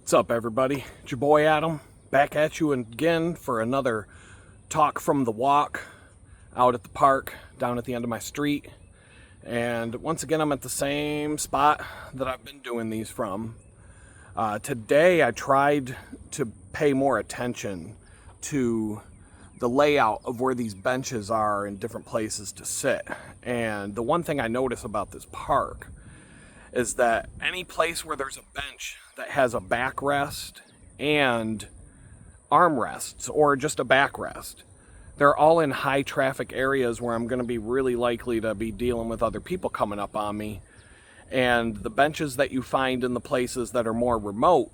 What's up, everybody? It's your boy Adam, back at you again for another talk from the walk out at the park down at the end of my street. And once again, I'm at the same spot that I've been doing these from. Today, I tried to pay more attention to the layout of where these benches are in different places to sit. And the one thing I notice about this park is that any place where there's a bench that has a backrest and armrests or just a backrest, they're all in high traffic areas where I'm going to be really likely to be dealing with other people coming up on me. And the benches that you find in the places that are more remote,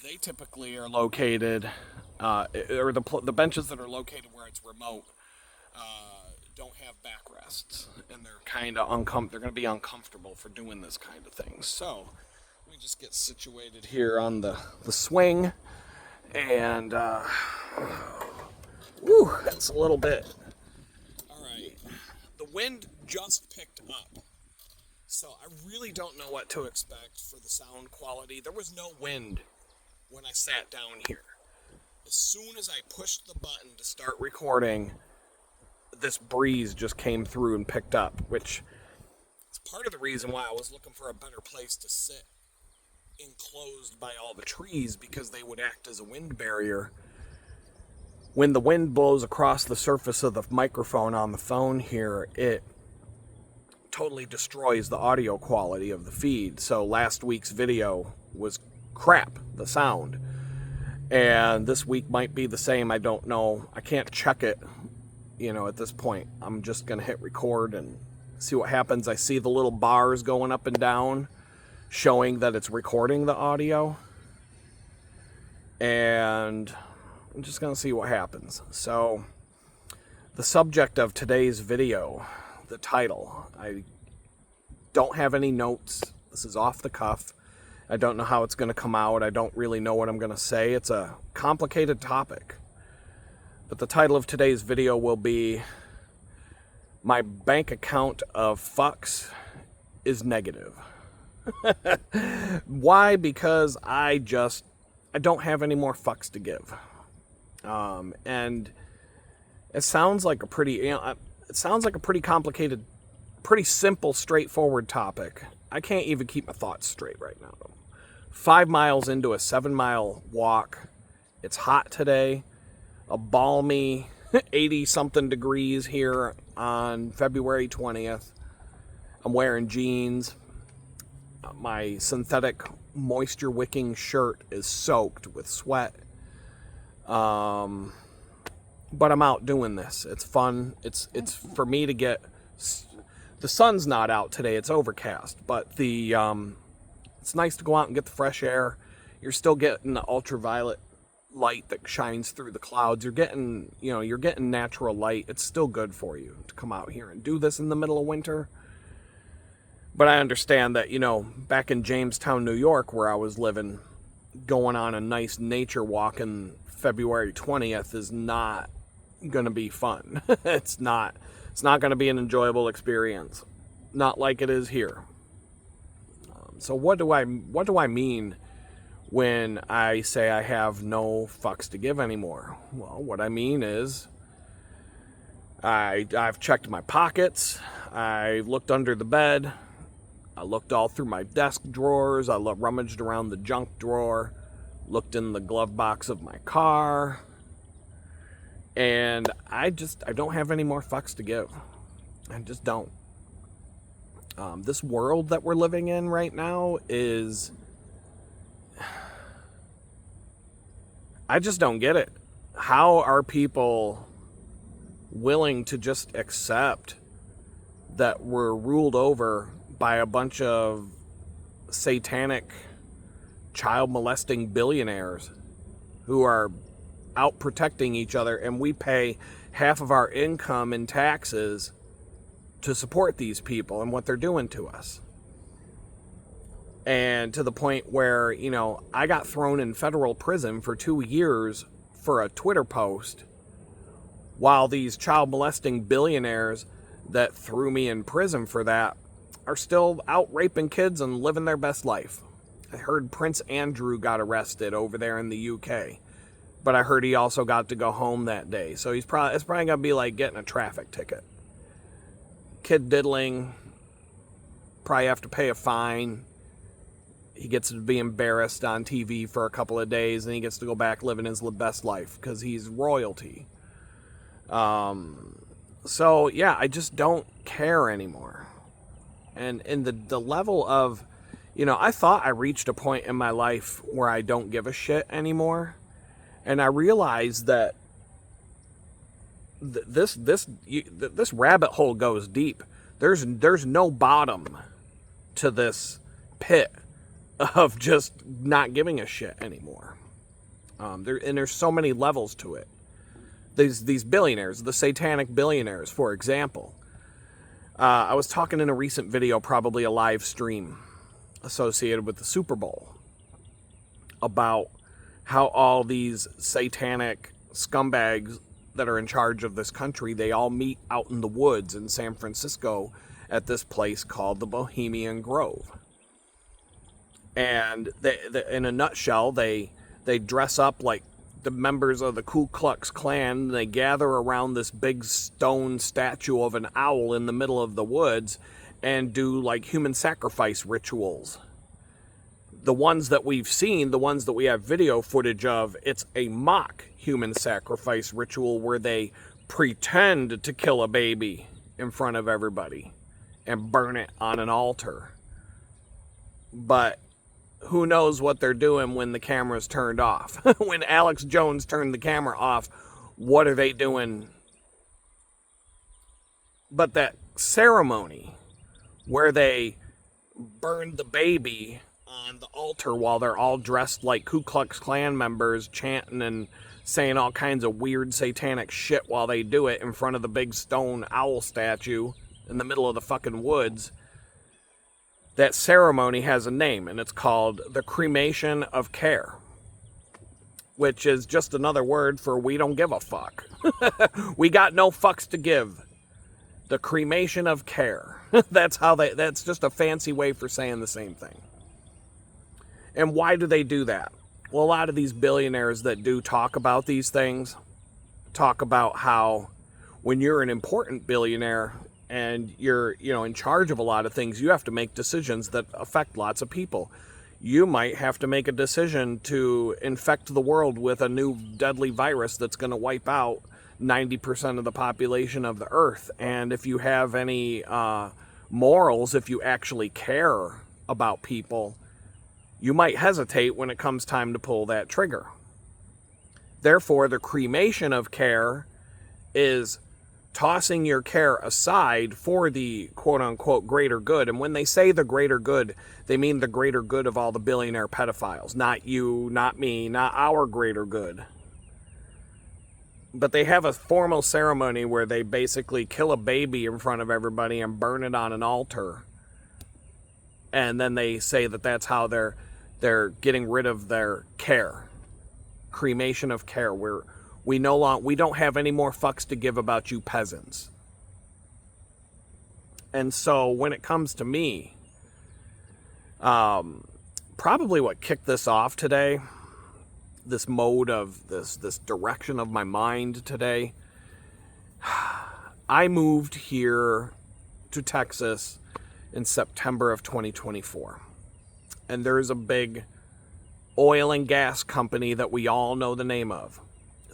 they typically are located, or the benches that are located where it's remote, don't have backrests, and they're kind of they're going to be uncomfortable for doing this kind of thing. So we just get situated here on the swing, and that's a little bit. All right, the wind just picked up, so I really don't know what to expect for the sound quality. There was no wind when I sat down here. As soon as I pushed the button to start recording, this breeze just came through and picked up, which is part of the reason why I was looking for a better place to sit, enclosed by all the trees, because they would act as a wind barrier. When the wind blows across the surface of the microphone on the phone here, it totally destroys the audio quality of the feed. So last week's video was crap, the sound. And this week might be the same. I don't know. I can't check it. At this point, I'm just going to hit record and see what happens. I see the little bars going up and down showing that it's recording the audio. And I'm just going to see what happens. So, the subject of today's video, the title, I don't have any notes. This is off the cuff. I don't know how it's going to come out. I don't really know what I'm going to say. It's a complicated topic. But the title of today's video will be, My Bank Account of Fucks is Negative. Why? Because I don't have any more fucks to give. And it sounds like a pretty complicated, pretty simple, straightforward topic. I can't even keep my thoughts straight right now. 5 miles into a 7-mile walk. It's hot today. A balmy 80-something degrees here on February 20th. I'm wearing jeans. My synthetic moisture-wicking shirt is soaked with sweat. But I'm out doing this. It's fun. It's for me to get... The sun's not out today. It's overcast. But it's nice to go out and get the fresh air. You're still getting the ultraviolet light that shines through the clouds. You're getting natural light. It's still good for you to come out here and do this in the middle of winter. But I understand that, back in Jamestown, New York, where I was living, going on a nice nature walk in February 20th is not going to be fun. It's not going to be an enjoyable experience. Not like it is here. So what do I mean when I say I have no fucks to give anymore? Well, what I mean is I've checked my pockets. I looked under the bed. I looked all through my desk drawers. I rummaged around the junk drawer. Looked in the glove box of my car. And I don't have any more fucks to give. I just don't. This world that we're living in right now is... I just don't get it. How are people willing to just accept that we're ruled over by a bunch of satanic, child molesting billionaires who are out protecting each other, and we pay half of our income in taxes to support these people and what they're doing to us? And to the point where, I got thrown in federal prison for 2 years for a Twitter post, while these child molesting billionaires that threw me in prison for that are still out raping kids and living their best life. I heard Prince Andrew got arrested over there in the UK. But I heard he also got to go home that day. So it's probably going to be like getting a traffic ticket. Kid diddling. Probably have to pay a fine. He gets to be embarrassed on TV for a couple of days. And he gets to go back living his best life. Because he's royalty. So, yeah, I just don't care anymore. And the level of... You know, I thought I reached a point in my life where I don't give a shit anymore. And I realized that this rabbit hole goes deep. There's no bottom to this pit of just not giving a shit anymore. There's so many levels to it. These billionaires, the satanic billionaires, for example. I was talking in a recent video, probably a live stream associated with the Super Bowl, about how all these satanic scumbags that are in charge of this country, they all meet out in the woods in San Francisco at this place called the Bohemian Grove. And in a nutshell, they dress up like the members of the Ku Klux Klan. And they gather around this big stone statue of an owl in the middle of the woods and do like human sacrifice rituals. The ones that we've seen, the ones that we have video footage of, it's a mock human sacrifice ritual where they pretend to kill a baby in front of everybody and burn it on an altar. But who knows what they're doing when the camera's turned off? When Alex Jones turned the camera off, what are they doing? But that ceremony where they burned the baby on the altar while they're all dressed like Ku Klux Klan members, chanting and saying all kinds of weird satanic shit while they do it in front of the big stone owl statue in the middle of the fucking woods. That ceremony has a name, and it's called the cremation of care, which is just another word for we don't give a fuck. We got no fucks to give. The cremation of care. That's just a fancy way for saying the same thing. And why do they do that? Well, a lot of these billionaires that do talk about these things talk about how when you're an important billionaire and you're, in charge of a lot of things, you have to make decisions that affect lots of people. You might have to make a decision to infect the world with a new deadly virus that's going to wipe out 90% of the population of the earth. And if you have any morals, if you actually care about people, you might hesitate when it comes time to pull that trigger. Therefore, the cremation of care is tossing your care aside for the quote-unquote greater good. And when they say the greater good, they mean the greater good of all the billionaire pedophiles. Not you, not me, not our greater good. But they have a formal ceremony where they basically kill a baby in front of everybody and burn it on an altar. And then they say that that's how they're getting rid of their care. Cremation of care, where we don't have any more fucks to give about you peasants. And so when it comes to me, probably what kicked this off today, this mode of this direction of my mind today, I moved here to Texas in September of 2024. And there's a big oil and gas company that we all know the name of.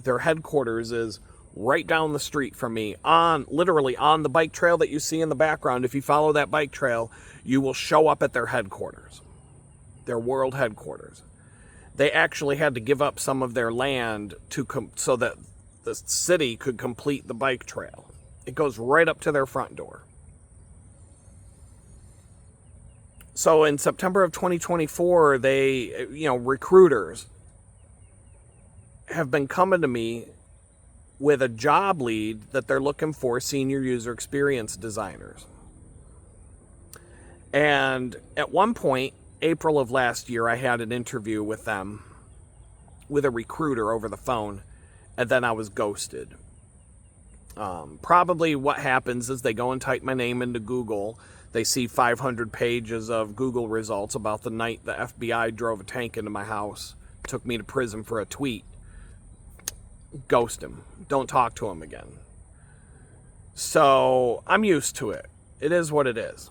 Their headquarters is right down the street from me, literally on the bike trail that you see in the background. If you follow that bike trail, you will show up at their headquarters, their world headquarters. They actually had to give up some of their land so that the city could complete the bike trail. It goes right up to their front door. So in September of 2024, they, recruiters have been coming to me with a job lead that they're looking for senior user experience designers. And at one point, April of last year, I had an interview with them, with a recruiter over the phone, and then I was ghosted. Probably what happens is they go and type my name into Google. They see 500 pages of Google results about the night the FBI drove a tank into my house, took me to prison for a tweet. Ghost him. Don't talk to him again. So I'm used to it. It is what it is.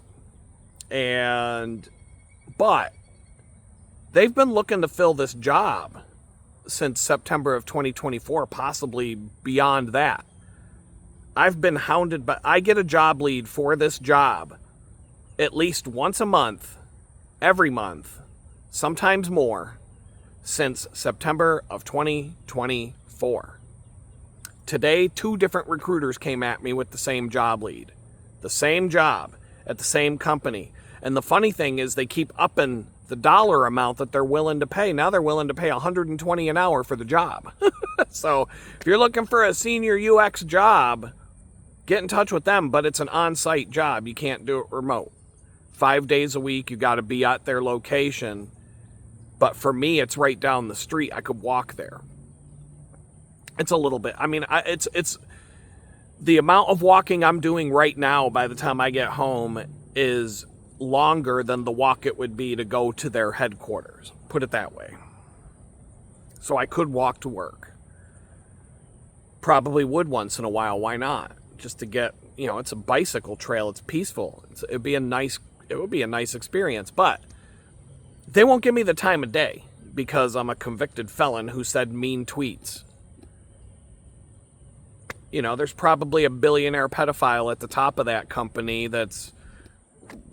But they've been looking to fill this job since September of 2024, possibly beyond that. I've been hounded, but I get a job lead for this job at least once a month, every month, sometimes more, since September of 2024. Today, 2 different recruiters came at me with the same job lead. The same job at the same company. And the funny thing is they keep upping the dollar amount that they're willing to pay. Now they're willing to pay $120 an hour for the job. So if you're looking for a senior UX job, get in touch with them, but it's an on-site job. You can't do it remote. 5 days a week, you got to be at their location. But for me, it's right down the street. I could walk there. It's a little bit. I mean, it's the amount of walking I'm doing right now by the time I get home is longer than the walk it would be to go to their headquarters. Put it that way. So I could walk to work. Probably would once in a while. Why not? Just to get, it's a bicycle trail. It's peaceful. It would be a nice experience. But they won't give me the time of day because I'm a convicted felon who said mean tweets. There's probably a billionaire pedophile at the top of that company that's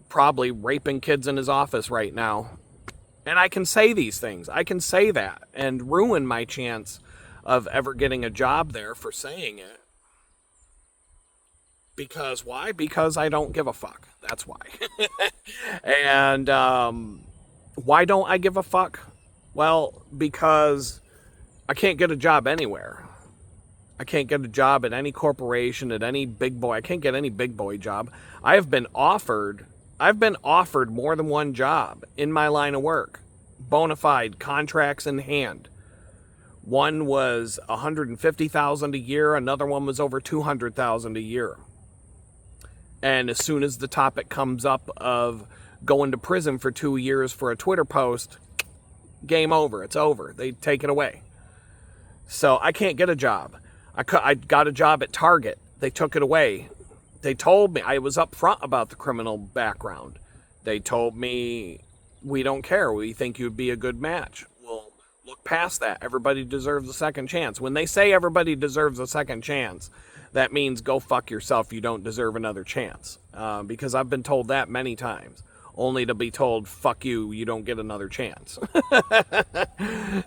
probably raping kids in his office right now. And I can say these things. I can say that and ruin my chance of ever getting a job there for saying it. Because why? Because I don't give a fuck. That's why. And why don't I give a fuck? Well, because I can't get a job anywhere. I can't get a job at any corporation, at any big boy. I can't get any big boy job. I've been offered more than one job in my line of work. Bona fide, contracts in hand. One was $150,000 a year. Another one was over $200,000 a year. And as soon as the topic comes up of going to prison for 2 years for a Twitter post, game over. It's over. They take it away. So I can't get a job. I got a job at Target. They took it away. They told me, I was upfront about the criminal background. They told me, we don't care. We think you'd be a good match. Well, look past that. Everybody deserves a second chance. When they say everybody deserves a second chance, that means go fuck yourself. You don't deserve another chance. Because I've been told that many times. Only to be told, fuck you, you don't get another chance.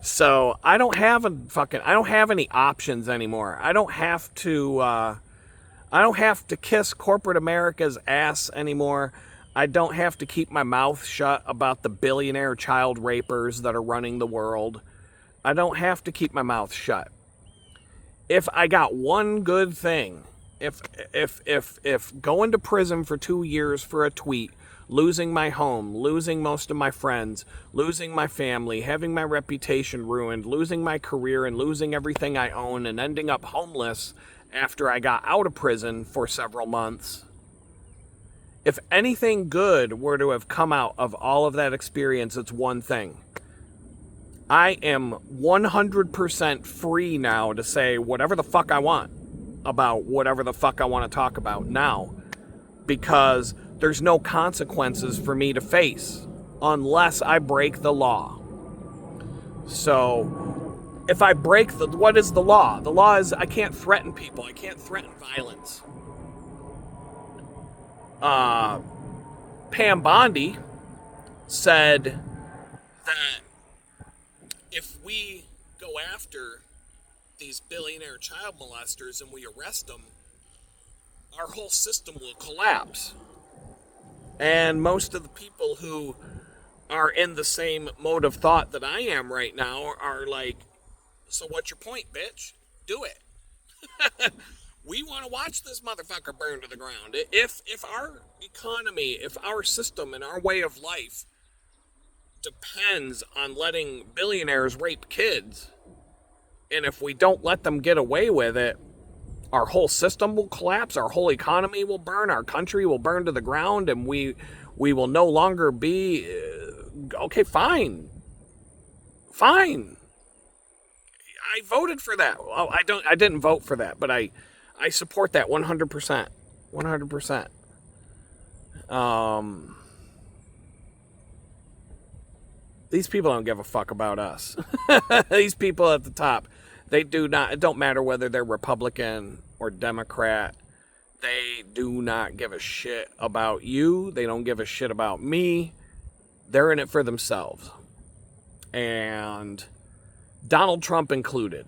So I don't have any options anymore. I don't have to kiss corporate America's ass anymore. I don't have to keep my mouth shut about the billionaire child rapers that are running the world. I don't have to keep my mouth shut. If I got one good thing, if going to prison for 2 years for a tweet, losing my home, losing most of my friends, losing my family, having my reputation ruined, losing my career, and losing everything I own, and ending up homeless after I got out of prison for several months. If anything good were to have come out of all of that experience, it's one thing. I am 100% free now to say whatever the fuck I want about whatever the fuck I want to talk about now. Because there's no consequences for me to face unless I break the law. So, if I break what is the law? The law is I can't threaten people. I can't threaten violence. Pam Bondi said that if we go after these billionaire child molesters and we arrest them, our whole system will collapse. And most of the people who are in the same mode of thought that I am right now are like, so what's your point, bitch? Do it. We want to watch this motherfucker burn to the ground. If our economy, if our system and our way of life depends on letting billionaires rape kids, and if we don't let them get away with it, our whole system will collapse, our whole economy will burn, our country will burn to the ground, and we will no longer be, okay, fine. Fine. I voted for that. Well, I didn't vote for that, but I support that 100%. 100%. These people don't give a fuck about us. These people at the top, they do not, it don't matter whether they're Republican or Democrat. They do not give a shit about you. They don't give a shit about me. They're in it for themselves. And Donald Trump included.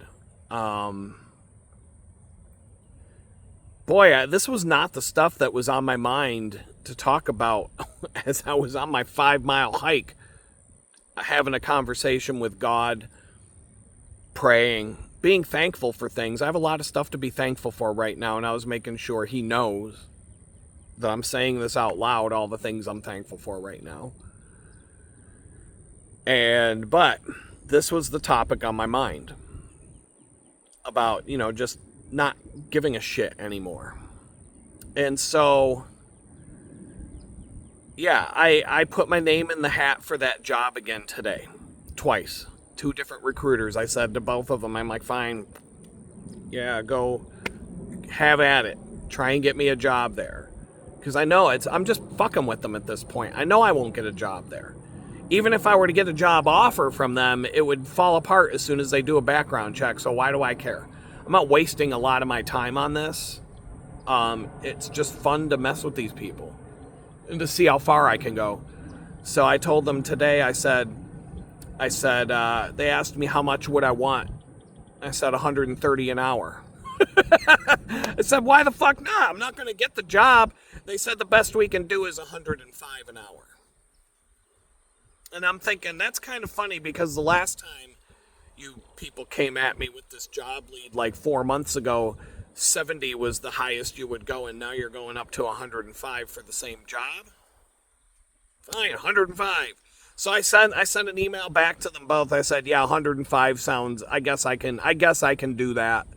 Boy, this was not the stuff that was on my mind to talk about as I was on my 5-mile hike, having a conversation with God, praying, being thankful for things. I have a lot of stuff to be thankful for right now, and I was making sure he knows that I'm saying this out loud, all the things I'm thankful for right now. But this was the topic on my mind about, just not giving a shit anymore. And so, yeah, I put my name in the hat for that job again today. Twice. 2 different recruiters. I said to both of them, I'm like, fine, yeah, go have at it. Try and get me a job there. Because I know I'm just fucking with them at this point. I know I won't get a job there. Even if I were to get a job offer from them, it would fall apart as soon as they do a background check. So why do I care? I'm not wasting a lot of my time on this. It's just fun to mess with these people and to see how far I can go. So I told them today, I said, they asked me how much would I want. I said $130 an hour. I said, why the fuck not? I'm not going to get the job. They said the best we can do is $105 an hour. And I'm thinking, that's kind of funny because the last time you people came at me with this job lead like 4 months ago, 70 was the highest you would go, and now you're going up to 105 for the same job? Fine, 105. So I sent an email back to them both. I said, yeah, 105 sounds, I guess I can do that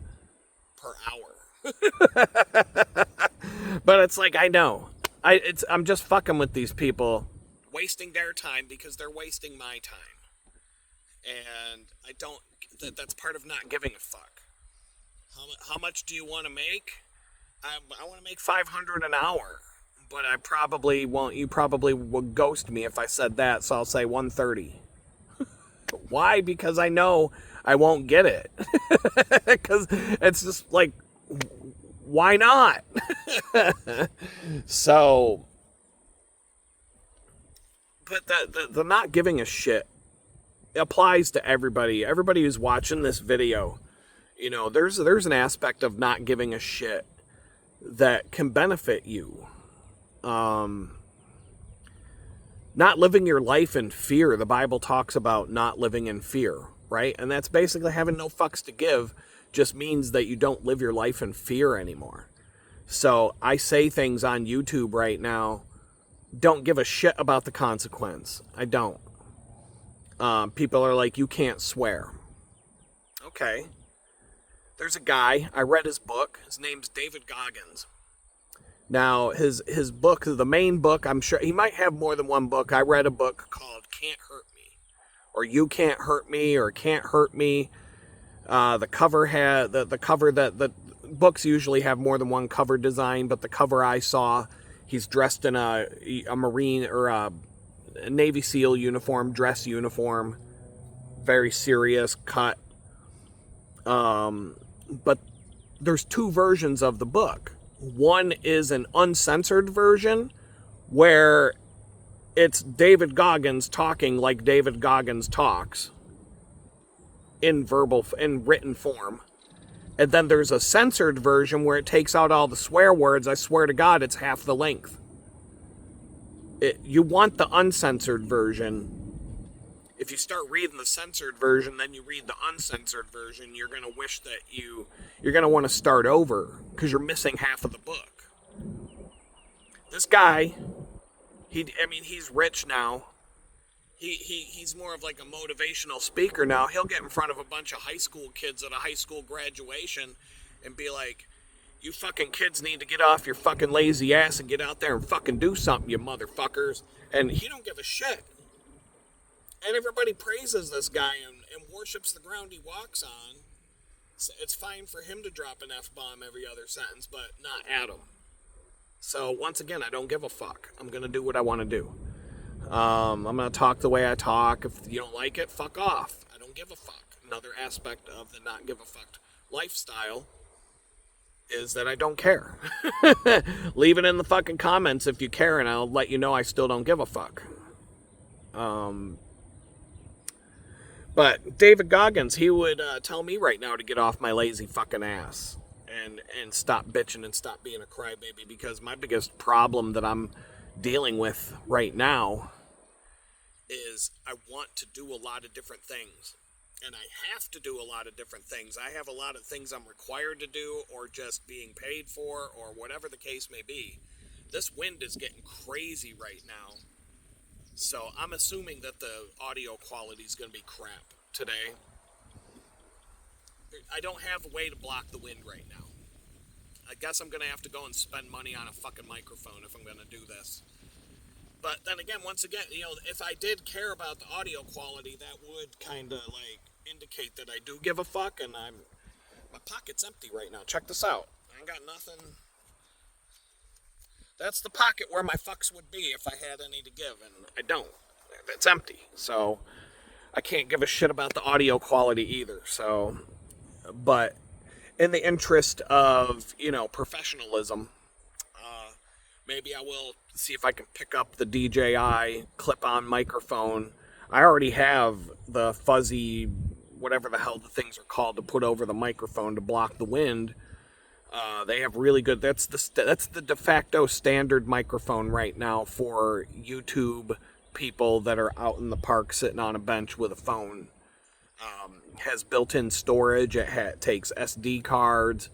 per hour. But it's like, I know. I'm just fucking with these people, wasting their time because they're wasting my time. And that's part of not giving a fuck. How much do you want to make? I want to make $500 an hour, but I probably won't. You probably would ghost me if I said that, so I'll say $130. Why? Because I know I won't get it. Because it's just like, why not? So, but the not giving a shit applies to everybody. Everybody who's watching this video, there's an aspect of not giving a shit that can benefit you. Not living your life in fear. The Bible talks about not living in fear, right? And that's basically having no fucks to give. Just means that you don't live your life in fear anymore. So I say things on YouTube right now, don't give a shit about the consequence. I don't. People are like, you can't swear. Okay. There's a guy, I read his book. His name's David Goggins. Now, his book, the main book, I'm sure he might have more than one book. I read a book called Can't Hurt Me, or You Can't Hurt Me, or Can't Hurt Me. The cover had the cover that the books usually have more than one cover design, but the cover I saw, he's dressed in a Marine or a Navy SEAL uniform, dress uniform, very serious cut. But there's 2 versions of the book. One is an uncensored version where it's David Goggins talking like David Goggins talks in written form. And then there's a censored version where it takes out all the swear words. I swear to God, it's half the length. You want the uncensored version. If you start reading the censored version, then you read the uncensored version, you're going to wish that you're going to want to start over because you're missing half of the book. This guy, he's rich now. He's more of like a motivational speaker now. He'll get in front of a bunch of high school kids at a high school graduation and be like, You fucking kids need to get off your fucking lazy ass and get out there and fucking do something, you motherfuckers. And he don't give a shit. And everybody praises this guy and worships the ground he walks on. So it's fine for him to drop an F-bomb every other sentence, but not Adam. So once again, I don't give a fuck. I'm going to do what I want to do. I'm going to talk the way I talk. If you don't like it, fuck off. I don't give a fuck. Another aspect of the not give a fuck lifestyle is that I don't care. Leave it in the fucking comments if you care, and I'll let you know I still don't give a fuck. But David Goggins, he would tell me right now to get off my lazy fucking ass and stop bitching and stop being a crybaby, because my biggest problem that I'm dealing with right now is I want to do a lot of different things. And I have to do a lot of different things. I have a lot of things I'm required to do or just being paid for or whatever the case may be. This wind is getting crazy right now. So I'm assuming that the audio quality is going to be crap today. I don't have a way to block the wind right now. I guess I'm going to have to go and spend money on a fucking microphone if I'm going to do this. But then again, once again, if I did care about the audio quality, that would kind of like indicate that I do give a fuck, and my pocket's empty right now. Check this out. I ain't got nothing. That's the pocket where my fucks would be if I had any to give, and I don't. It's empty. So I can't give a shit about the audio quality either. So, but in the interest of, professionalism, maybe I will see if I can pick up the DJI clip-on microphone. I already have the fuzzy, whatever the hell the things are called, to put over the microphone to block the wind. They have really good, that's the de facto standard microphone right now for YouTube people that are out in the park sitting on a bench with a phone. Has built-in storage. It takes SD cards.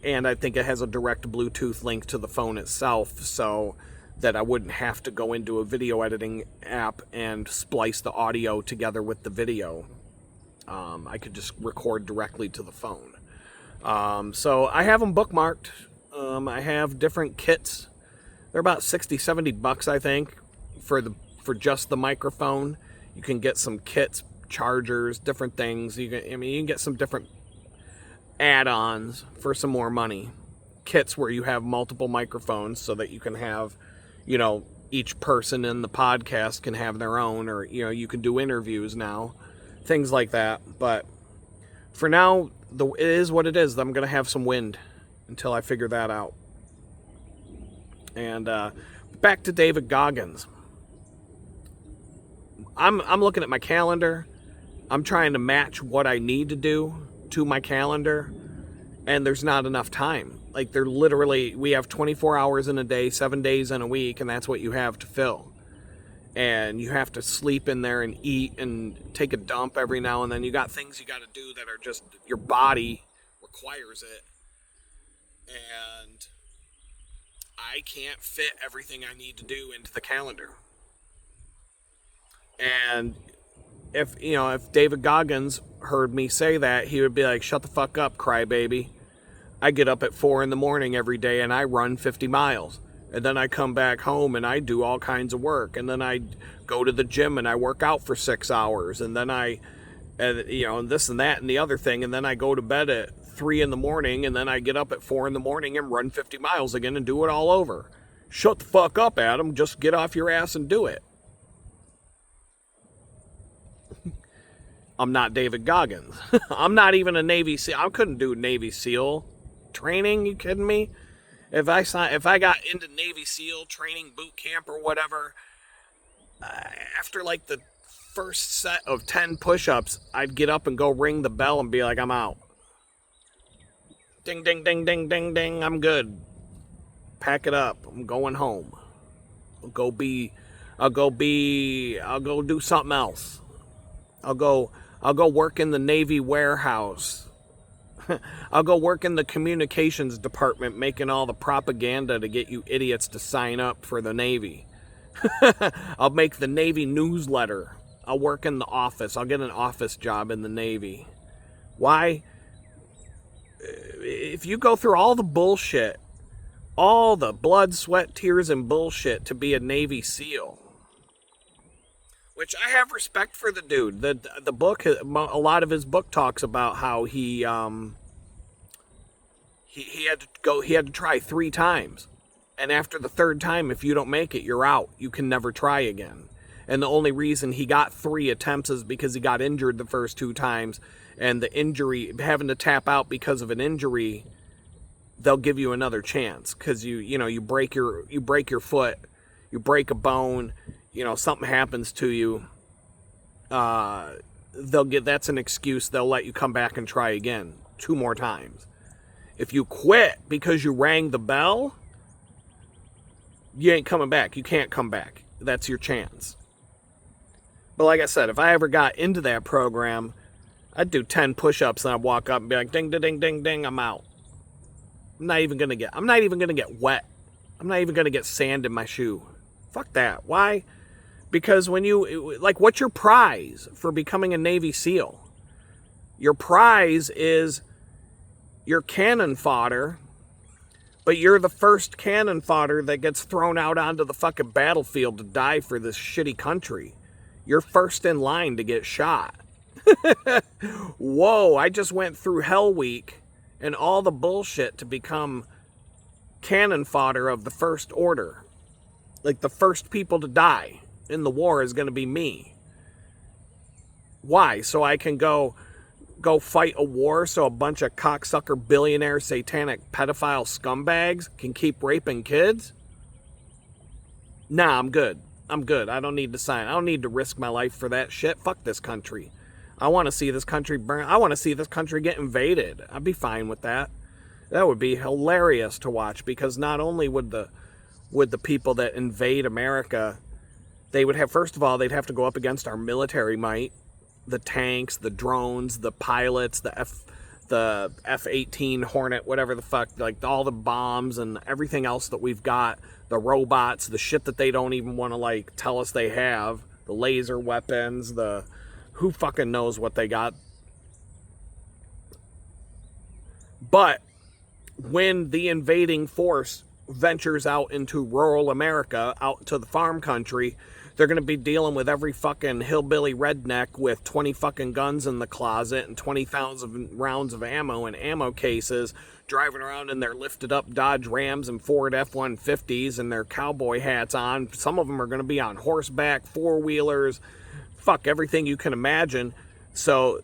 And I think it has a direct Bluetooth link to the phone itself, so that I wouldn't have to go into a video editing app and splice the audio together with the video. I could just record directly to the phone. So I have them bookmarked. I have different kits. They're about $60-$70, I think, for just the microphone. You can get some kits, chargers, different things. You can get some different add-ons for some more money. Kits where you have multiple microphones so that you can have, each person in the podcast can have their own, or, you can do interviews now, things like that. But for now, it is what it is. I'm going to have some wind until I figure that out. And back to David Goggins. I'm looking at my calendar. I'm trying to match what I need to do to my calendar, and there's not enough time. Like, we have 24 hours in a day, 7 days in a week, and that's what you have to fill. And you have to sleep in there and eat and take a dump every now and then. You got things you got to do that are just, your body requires it. And I can't fit everything I need to do into the calendar. And if David Goggins heard me say that, he would be like, shut the fuck up, crybaby. I get up at 4 a.m. every day and I run 50 miles. And then I come back home and I do all kinds of work. And then I go to the gym and I work out for 6 hours. And then and this and that and the other thing. And then I go to bed at 3 a.m. and then I get up at 4 a.m. and run 50 miles again and do it all over. Shut the fuck up, Adam. Just get off your ass and do it. I'm not David Goggins. I'm not even a Navy SEAL. I couldn't do Navy SEAL training. You kidding me? If I got into Navy SEAL training boot camp or whatever, after like the first set of 10 push-ups, I'd get up and go ring the bell and be like, I'm out. Ding, ding, ding, ding, ding, ding. I'm good. Pack it up. I'm going home. I'll go do something else. I'll go work in the Navy warehouse. I'll go work in the communications department making all the propaganda to get you idiots to sign up for the Navy. I'll make the Navy newsletter. I'll work in the office. I'll get an office job in the Navy. Why? if you go through all the bullshit, all the blood, sweat, tears, and bullshit to be a Navy SEAL, which I have respect for the dude. The book, a lot of his book talks about how he had to go, he had to try 3 times. And after the 3rd time, if you don't make it, you're out. You can never try again. And the only reason he got 3 attempts is because he got injured the first 2 times. And the injury, having to tap out because of an injury, they'll give you another chance. Because you break your foot, you break a bone, something happens to you. That's an excuse. They'll let you come back and try again 2 more times. If you quit because you rang the bell, you ain't coming back. You can't come back. That's your chance. But like I said, if I ever got into that program, I'd do 10 push-ups and I'd walk up and be like, ding, ding, ding, ding, ding, I'm out. I'm not even gonna get wet. I'm not even gonna get sand in my shoe. Fuck that. Why? Because what's your prize for becoming a Navy SEAL? Your prize is your cannon fodder, but you're the first cannon fodder that gets thrown out onto the fucking battlefield to die for this shitty country. You're first in line to get shot. Whoa, I just went through Hell Week and all the bullshit to become cannon fodder of the First Order. Like, the first people to die in the war is going to be me. Why? So I can go fight a war so a bunch of cocksucker billionaire satanic pedophile scumbags can keep raping kids? Nah, I'm good. I don't need to sign. I don't need to risk my life for that shit. Fuck this country. I want to see this country burn. I want to see this country get invaded. I'd be fine with that. That would be hilarious to watch, because not only would the people that invade America, they would have, first of all, they'd have to go up against our military might, the tanks, the drones, the pilots, the F-18 Hornet, whatever the fuck, like all the bombs and everything else that we've got, the robots, the shit that they don't even want to tell us they have, the laser weapons, who fucking knows what they got. But when the invading force ventures out into rural America, out to the farm country, they're going to be dealing with every fucking hillbilly redneck with 20 fucking guns in the closet and 20,000 rounds of ammo in ammo cases, driving around in their lifted up Dodge Rams and Ford F-150s and their cowboy hats on. Some of them are going to be on horseback, 4-wheelers, fuck, everything you can imagine. So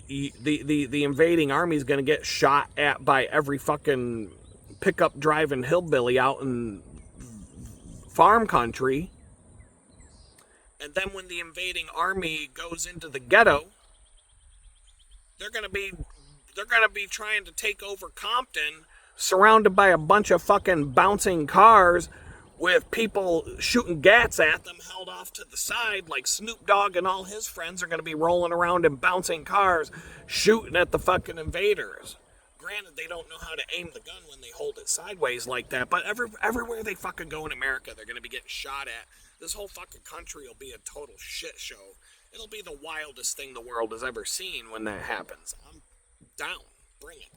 the invading army is going to get shot at by every fucking pickup driving hillbilly out in farm country. And then when the invading army goes into the ghetto, they're going to be trying to take over Compton, surrounded by a bunch of fucking bouncing cars with people shooting gats at them, held off to the side, like Snoop Dogg and all his friends are going to be rolling around in bouncing cars, shooting at the fucking invaders. Granted, they don't know how to aim the gun when they hold it sideways like that, but everywhere they fucking go in America, they're going to be getting shot at. This whole fucking country will be a total shit show. It'll be the wildest thing the world has ever seen when that happens. I'm down. Bring it.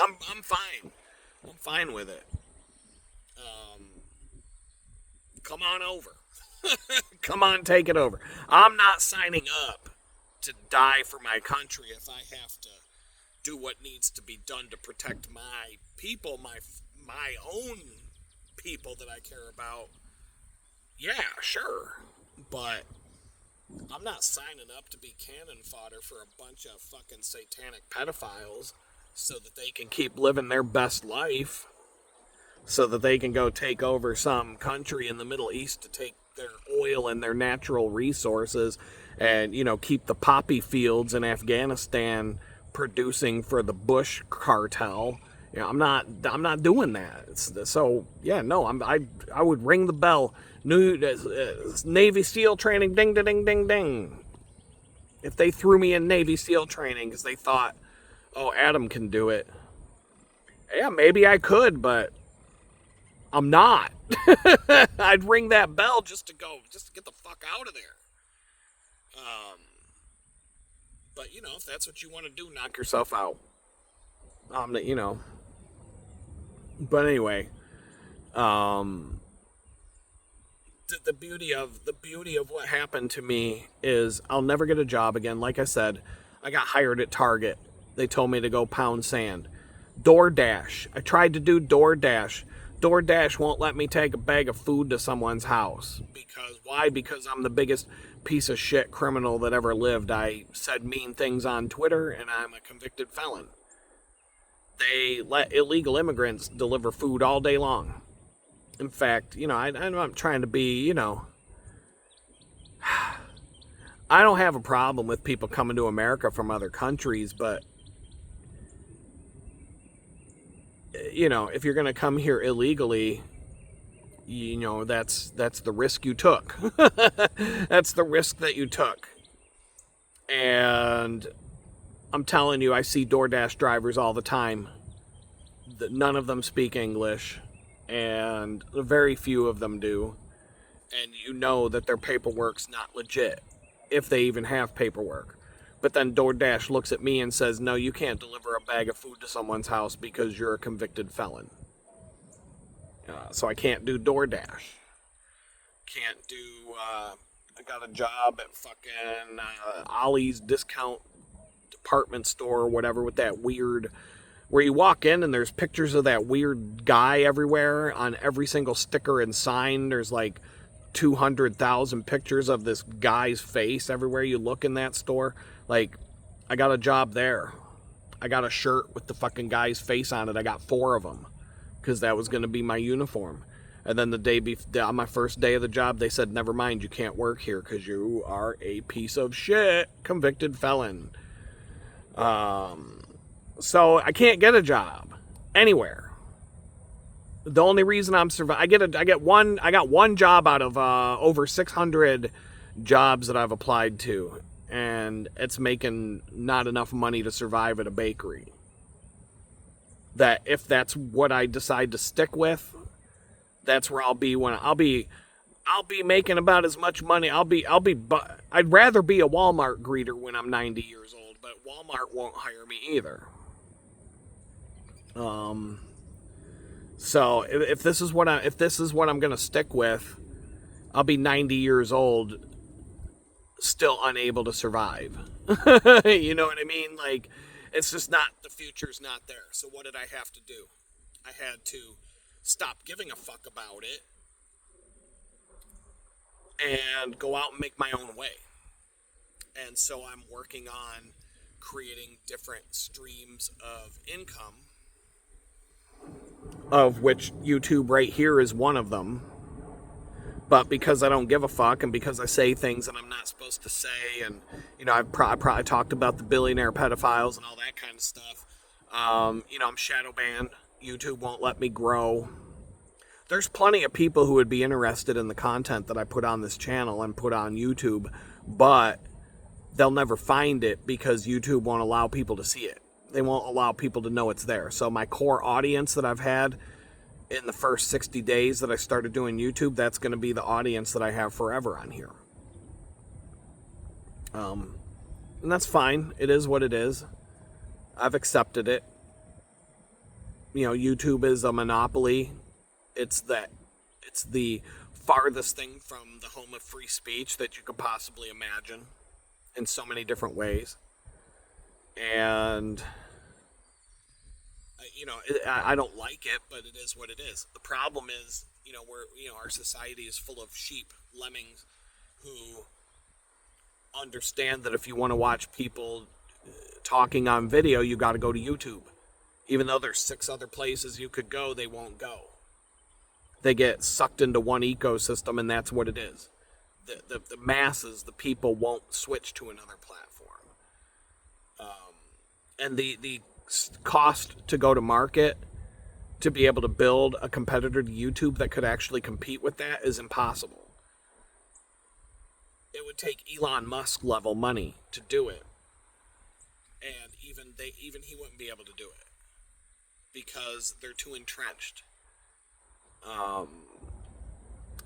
I'm fine. I'm fine with it. Come on over. Come on, take it over. I'm not signing up to die for my country if I have to do what needs to be done to protect my people, my own people that I care about. Yeah, sure. But I'm not signing up to be cannon fodder for a bunch of fucking satanic pedophiles so that they can keep living their best life, so that they can go take over some country in the Middle East to take their oil and their natural resources and, keep the poppy fields in Afghanistan producing for the Bush cartel. I'm not doing that. So yeah, no, I would ring the bell. New Navy SEAL training, ding, ding, ding, ding, ding. If they threw me in Navy SEAL training because they thought, oh, Adam can do it. Yeah, maybe I could, but I'm not. I'd ring that bell just to get the fuck out of there. But if that's what you want to do, knock yourself out. You know. But anyway, um, the beauty of what happened to me is I'll never get a job again. Like I said, I got hired at Target. They told me to go pound sand. DoorDash. I tried to do DoorDash. DoorDash won't let me take a bag of food to someone's house. Because why? Because I'm the biggest piece of shit criminal that ever lived. I said mean things on Twitter, and I'm a convicted felon. They let illegal immigrants deliver food all day long. In fact, you know, I'm not trying to be, you know, I don't have a problem with people coming to America from other countries, but, you know, if you're going to come here illegally, you know, that's the risk you took. That's the risk that you took. And I'm telling you, I see DoorDash drivers all the time. None of them speak English, and very few of them do. And you know that their paperwork's not legit, if they even have paperwork. But then DoorDash looks at me and says, no, you can't deliver a bag of food to someone's house because you're a convicted felon. So I can't do DoorDash. Can't do, I got a job at fucking Ollie's discount department store or whatever with that weird, where you walk in and there's pictures of that weird guy everywhere on every single sticker and sign. There's like 200,000 pictures of this guy's face everywhere you look in that store. Like, I got a job there. I got a shirt with the fucking guy's face on it. I got 4 of them because that was going to be my uniform. And then on my first day of the job, they said, never mind, you can't work here because you are a piece of shit convicted felon. So I can't get a job anywhere. The only reason I'm surviving, I got one job out of over 600 jobs that I've applied to, and it's making not enough money to survive at a bakery. That if that's what I decide to stick with, that's where I'll be when I'll be making about as much money. I'd rather be a Walmart greeter when I'm 90 years old, but Walmart won't hire me either. So if this is what I'm going to stick with, I'll be 90 years old, still unable to survive. You know what I mean? Like, it's just not, the future's not there. So what did I have to do? I had to stop giving a fuck about it and go out and make my own way. And so I'm working on creating different streams of income, of which YouTube right here is one of them. But because I don't give a fuck, and because I say things that I'm not supposed to say, and, you know, I probably talked about the billionaire pedophiles and all that kind of stuff. You know, I'm shadow banned. YouTube won't let me grow. There's plenty of people who would be interested in the content that I put on this channel and put on YouTube, but they'll never find it because YouTube won't allow people to see it. They won't allow people to know it's there. So my core audience that I've had in the first 60 days that I started doing YouTube, that's going to be the audience that I have forever on here. And that's fine. It is what it is. I've accepted it. You know, YouTube is a monopoly. It's the farthest thing from the home of free speech that you could possibly imagine in so many different ways. And, you know, I don't like it, but it is what it is. The problem is, you know, our society is full of sheep, lemmings, who understand that if you want to watch people talking on video, you got to go to YouTube. Even though there's 6 other places you could go, they won't go. They get sucked into one ecosystem, and that's what it is. The masses, the people, won't switch to another platform. And the cost to go to market to be able to build a competitor to YouTube that could actually compete with that is impossible. It would take Elon Musk level money to do it. And even he wouldn't be able to do it because they're too entrenched.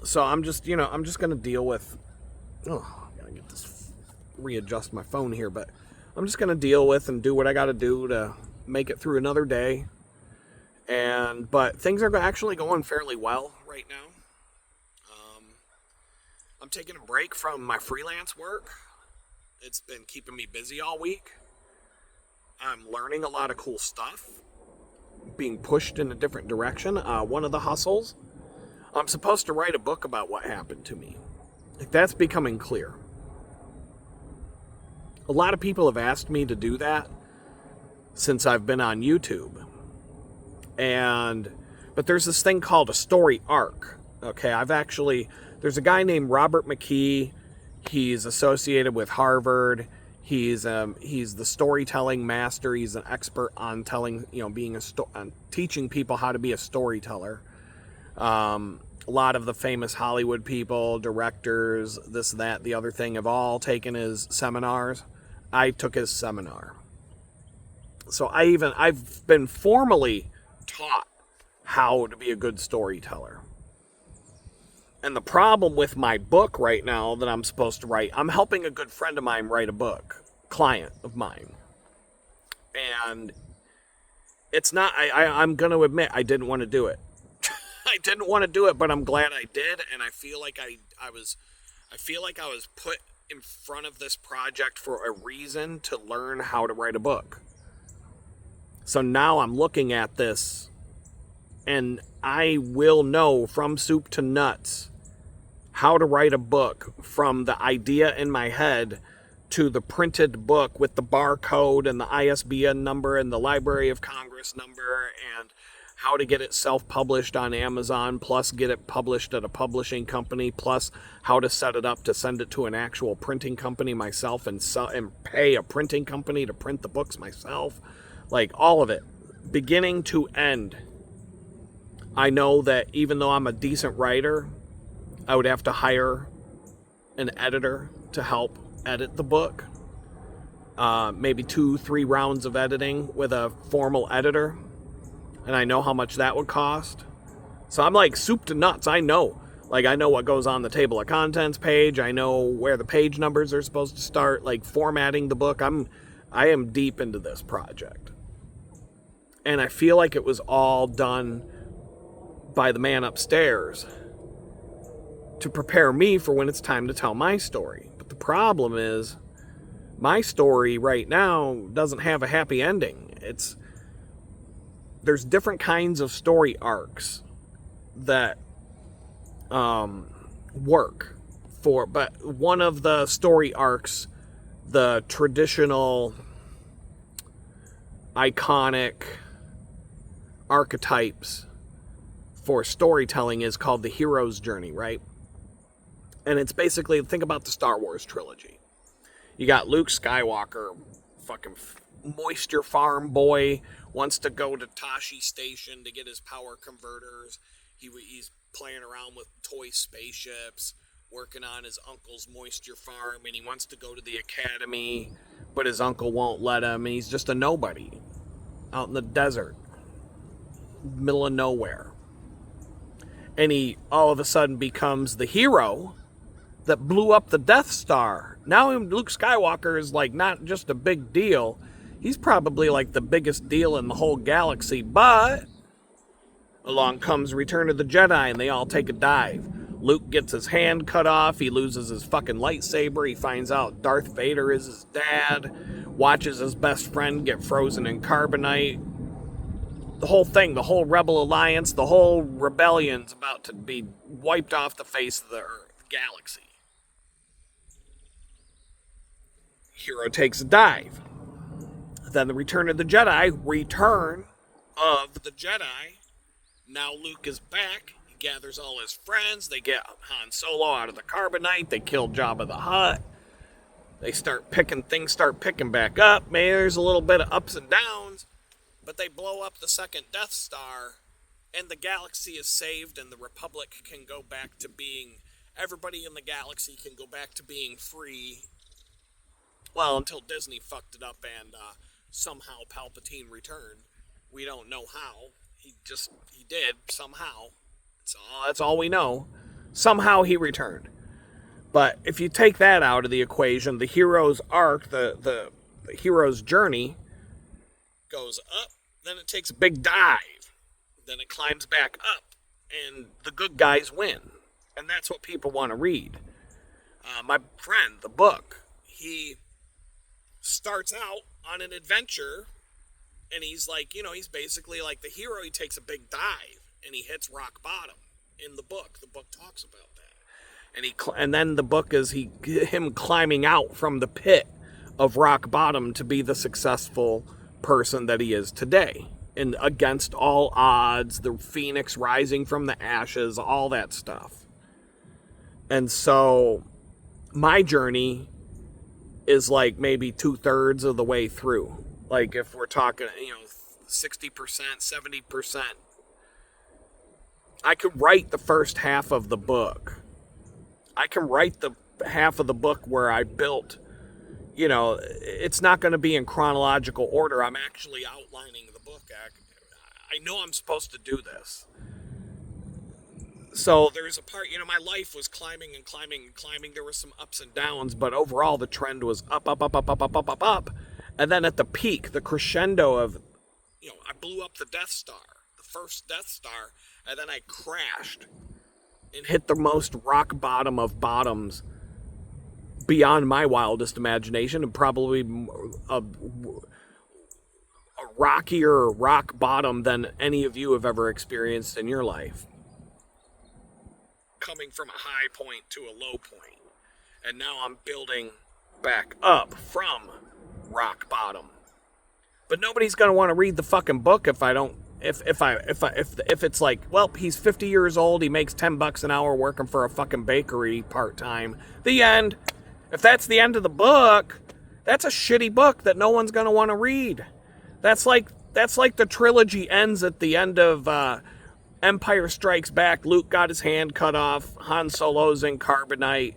So I'm just going to deal with, I got to readjust my phone here, but I'm just going to deal with and do what I got to do to make it through another day. But things are actually going fairly well right now. I'm taking a break from my freelance work. It's been keeping me busy all week. I'm learning a lot of cool stuff, being pushed in a different direction. One of the hustles, I'm supposed to write a book about what happened to me. That's becoming clear. A lot of people have asked me to do that since I've been on YouTube. But there's this thing called a story arc. Okay, there's a guy named Robert McKee. He's associated with Harvard. He's the storytelling master. He's an expert on telling, on teaching people how to be a storyteller. A lot of the famous Hollywood people, directors, this, that, the other thing, have all taken his seminars. I took his seminar. So I've been formally taught how to be a good storyteller. And the problem with my book right now that I'm supposed to write, I'm helping a good friend of mine write a book, client of mine. And it's not, I'm going to admit, I didn't want to do it. I didn't want to do it, but I'm glad I did. And I feel like I was put in front of this project for a reason, to learn how to write a book. So now I'm looking at this, and I will know from soup to nuts how to write a book, from the idea in my head to the printed book with the barcode and the ISBN number and the Library of Congress number, and how to get it self-published on Amazon, plus get it published at a publishing company, plus how to set it up to send it to an actual printing company myself, and pay a printing company to print the books myself. Like, all of it, beginning to end. I know that even though I'm a decent writer, I would have to hire an editor to help edit the book. Maybe 2-3 rounds of editing with a formal editor. And I know how much that would cost. So I'm like soup to nuts. I know what goes on the table of contents page. I know where the page numbers are supposed to start. Like, formatting the book. I am deep into this project. And I feel like it was all done by the man upstairs to prepare me for when it's time to tell my story. But the problem is, my story right now doesn't have a happy ending. There's different kinds of story arcs that work for, but one of the story arcs, the traditional iconic archetypes for storytelling, is called the hero's journey, right? And it's basically, think about the Star Wars trilogy. You got Luke Skywalker, fucking moisture farm boy, wants to go to Tashi Station to get his power converters. He's playing around with toy spaceships, working on his uncle's moisture farm, and he wants to go to the academy, but his uncle won't let him, and he's just a nobody out in the desert, middle of nowhere. And he all of a sudden becomes the hero that blew up the Death Star. Now Luke Skywalker is like not just a big deal. He's probably like the biggest deal in the whole galaxy. But along comes Return of the Jedi, and they all take a dive. Luke gets his hand cut off. He loses his fucking lightsaber. He finds out Darth Vader is his dad. Watches his best friend get frozen in carbonite. The whole thing, the whole Rebel Alliance, the whole rebellion's about to be wiped off the face of the Earth, galaxy. Hero takes a dive. Then the Return of the Jedi, Return of the Jedi. Now Luke is back. He gathers all his friends. They get Han Solo out of the carbonite. They kill Jabba the Hutt. Things start picking back up. Maybe there's a little bit of ups and downs. But they blow up the second Death Star, and the galaxy is saved, and the Republic can go back to being, everybody in the galaxy can go back to being free. Well, until Disney fucked it up and somehow Palpatine returned. We don't know how. He did, somehow. That's all we know. Somehow he returned. But if you take that out of the equation, the hero's arc, the hero's journey, goes up, then it takes a big dive, then it climbs back up, and the good guys win. And that's what people want to read. My friend, the book, he starts out on an adventure, and he's like, he's basically like the hero. He takes a big dive, and he hits rock bottom in the book. The book talks about that. And then the book is him climbing out from the pit of rock bottom to be the successful person that he is today. And against all odds, the phoenix rising from the ashes, all that stuff. And so my journey is like maybe 2/3 of the way through. Like if we're talking, 60%, 70%. I could write the first half of the book. I can write the half of the book where I built, it's not going to be in chronological order. I'm actually outlining the book. I know I'm supposed to do this. So there's a part, my life was climbing and climbing and climbing. There were some ups and downs, but overall the trend was up, up, up, up, up, up, up, up, up. And then at the peak, the crescendo of, I blew up the Death Star, the first Death Star, and then I crashed and hit the most rock bottom of bottoms beyond my wildest imagination, and probably a rockier rock bottom than any of you have ever experienced in your life. Coming from a high point to a low point. And now I'm building back up from rock bottom. But nobody's going to want to read the fucking book if it's like, well, he's 50 years old, he makes $10 an hour working for a fucking bakery part-time. The end. If that's the end of the book, that's a shitty book that no one's going to want to read. That's like the trilogy ends at the end of Empire Strikes Back. Luke got his hand cut off. Han Solo's in carbonite.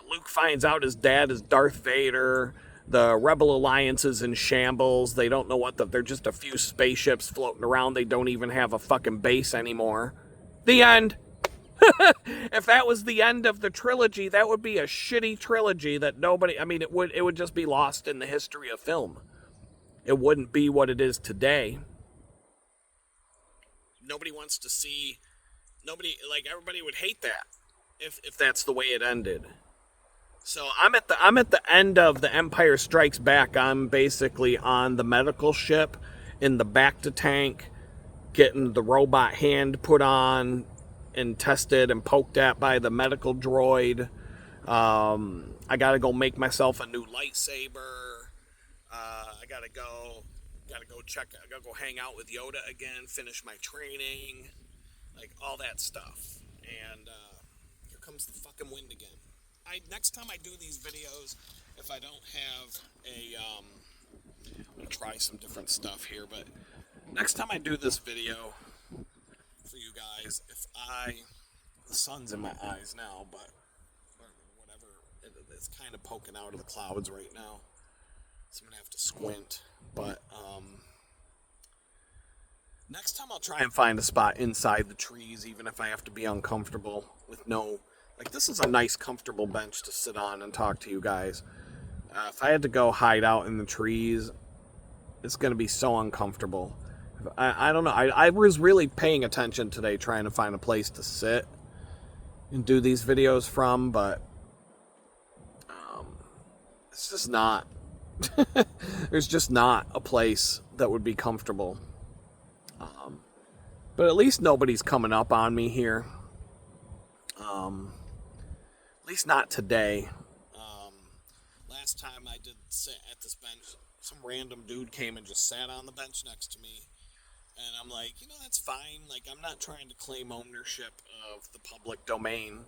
Luke finds out his dad is Darth Vader. The Rebel Alliance is in shambles. They don't know they're just a few spaceships floating around. They don't even have a fucking base anymore. The end. If that was the end of the trilogy, that would be a shitty trilogy that it would just be lost in the history of film. It wouldn't be what it is today. Nobody wants to see, everybody would hate that if that's the way it ended. So I'm at the end of the Empire Strikes Back. I'm basically on the medical ship in the back to tank, getting the robot hand put on and tested and poked at by the medical droid. I gotta go make myself a new lightsaber. I gotta go hang out with Yoda again, finish my training, all that stuff. And here comes the fucking wind again. Next time I do these videos, if I don't have I'm gonna try some different stuff here, but next time I do this video for you guys, the sun's in my eyes now, but whatever, it's kind of poking out of the clouds right now, so I'm gonna have to squint. But next time I'll try and find a spot inside the trees, even if I have to be uncomfortable with this is a nice comfortable bench to sit on and talk to you guys. If I had to go hide out in the trees, it's going to be so uncomfortable. I don't know. I was really paying attention today, trying to find a place to sit and do these videos from, but it's just not. There's just not a place that would be comfortable. But at least nobody's coming up on me here. At least not today. Last time I did sit at this bench, some random dude came and just sat on the bench next to me. And I'm like, that's fine. I'm not trying to claim ownership of the public domain.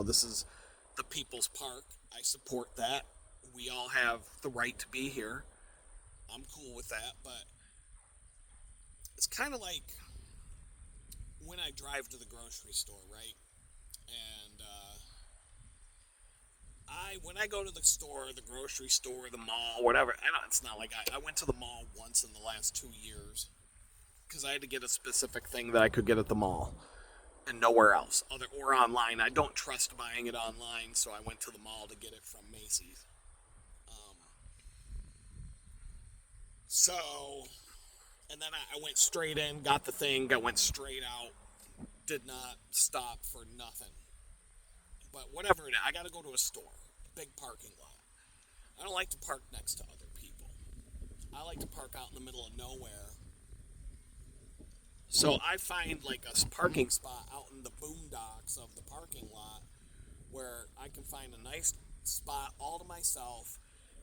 This is the people's park. I support that. We all have the right to be here. I'm cool with that, but it's kind of like when I drive to the grocery store, right? And when I go to the store, the grocery store, the mall, whatever, it's not like I went to the mall once in the last 2 years because I had to get a specific thing that I could get at the mall and nowhere else, or online. I don't trust buying it online, so I went to the mall to get it from Macy's. So, and then I went straight in, got the thing, went straight out, did not stop for nothing. But whatever it is, I gotta go to a store, big parking lot. I don't like to park next to other people. I like to park out in the middle of nowhere. So I find like a parking spot out in the boondocks of the parking lot where I can find a nice spot all to myself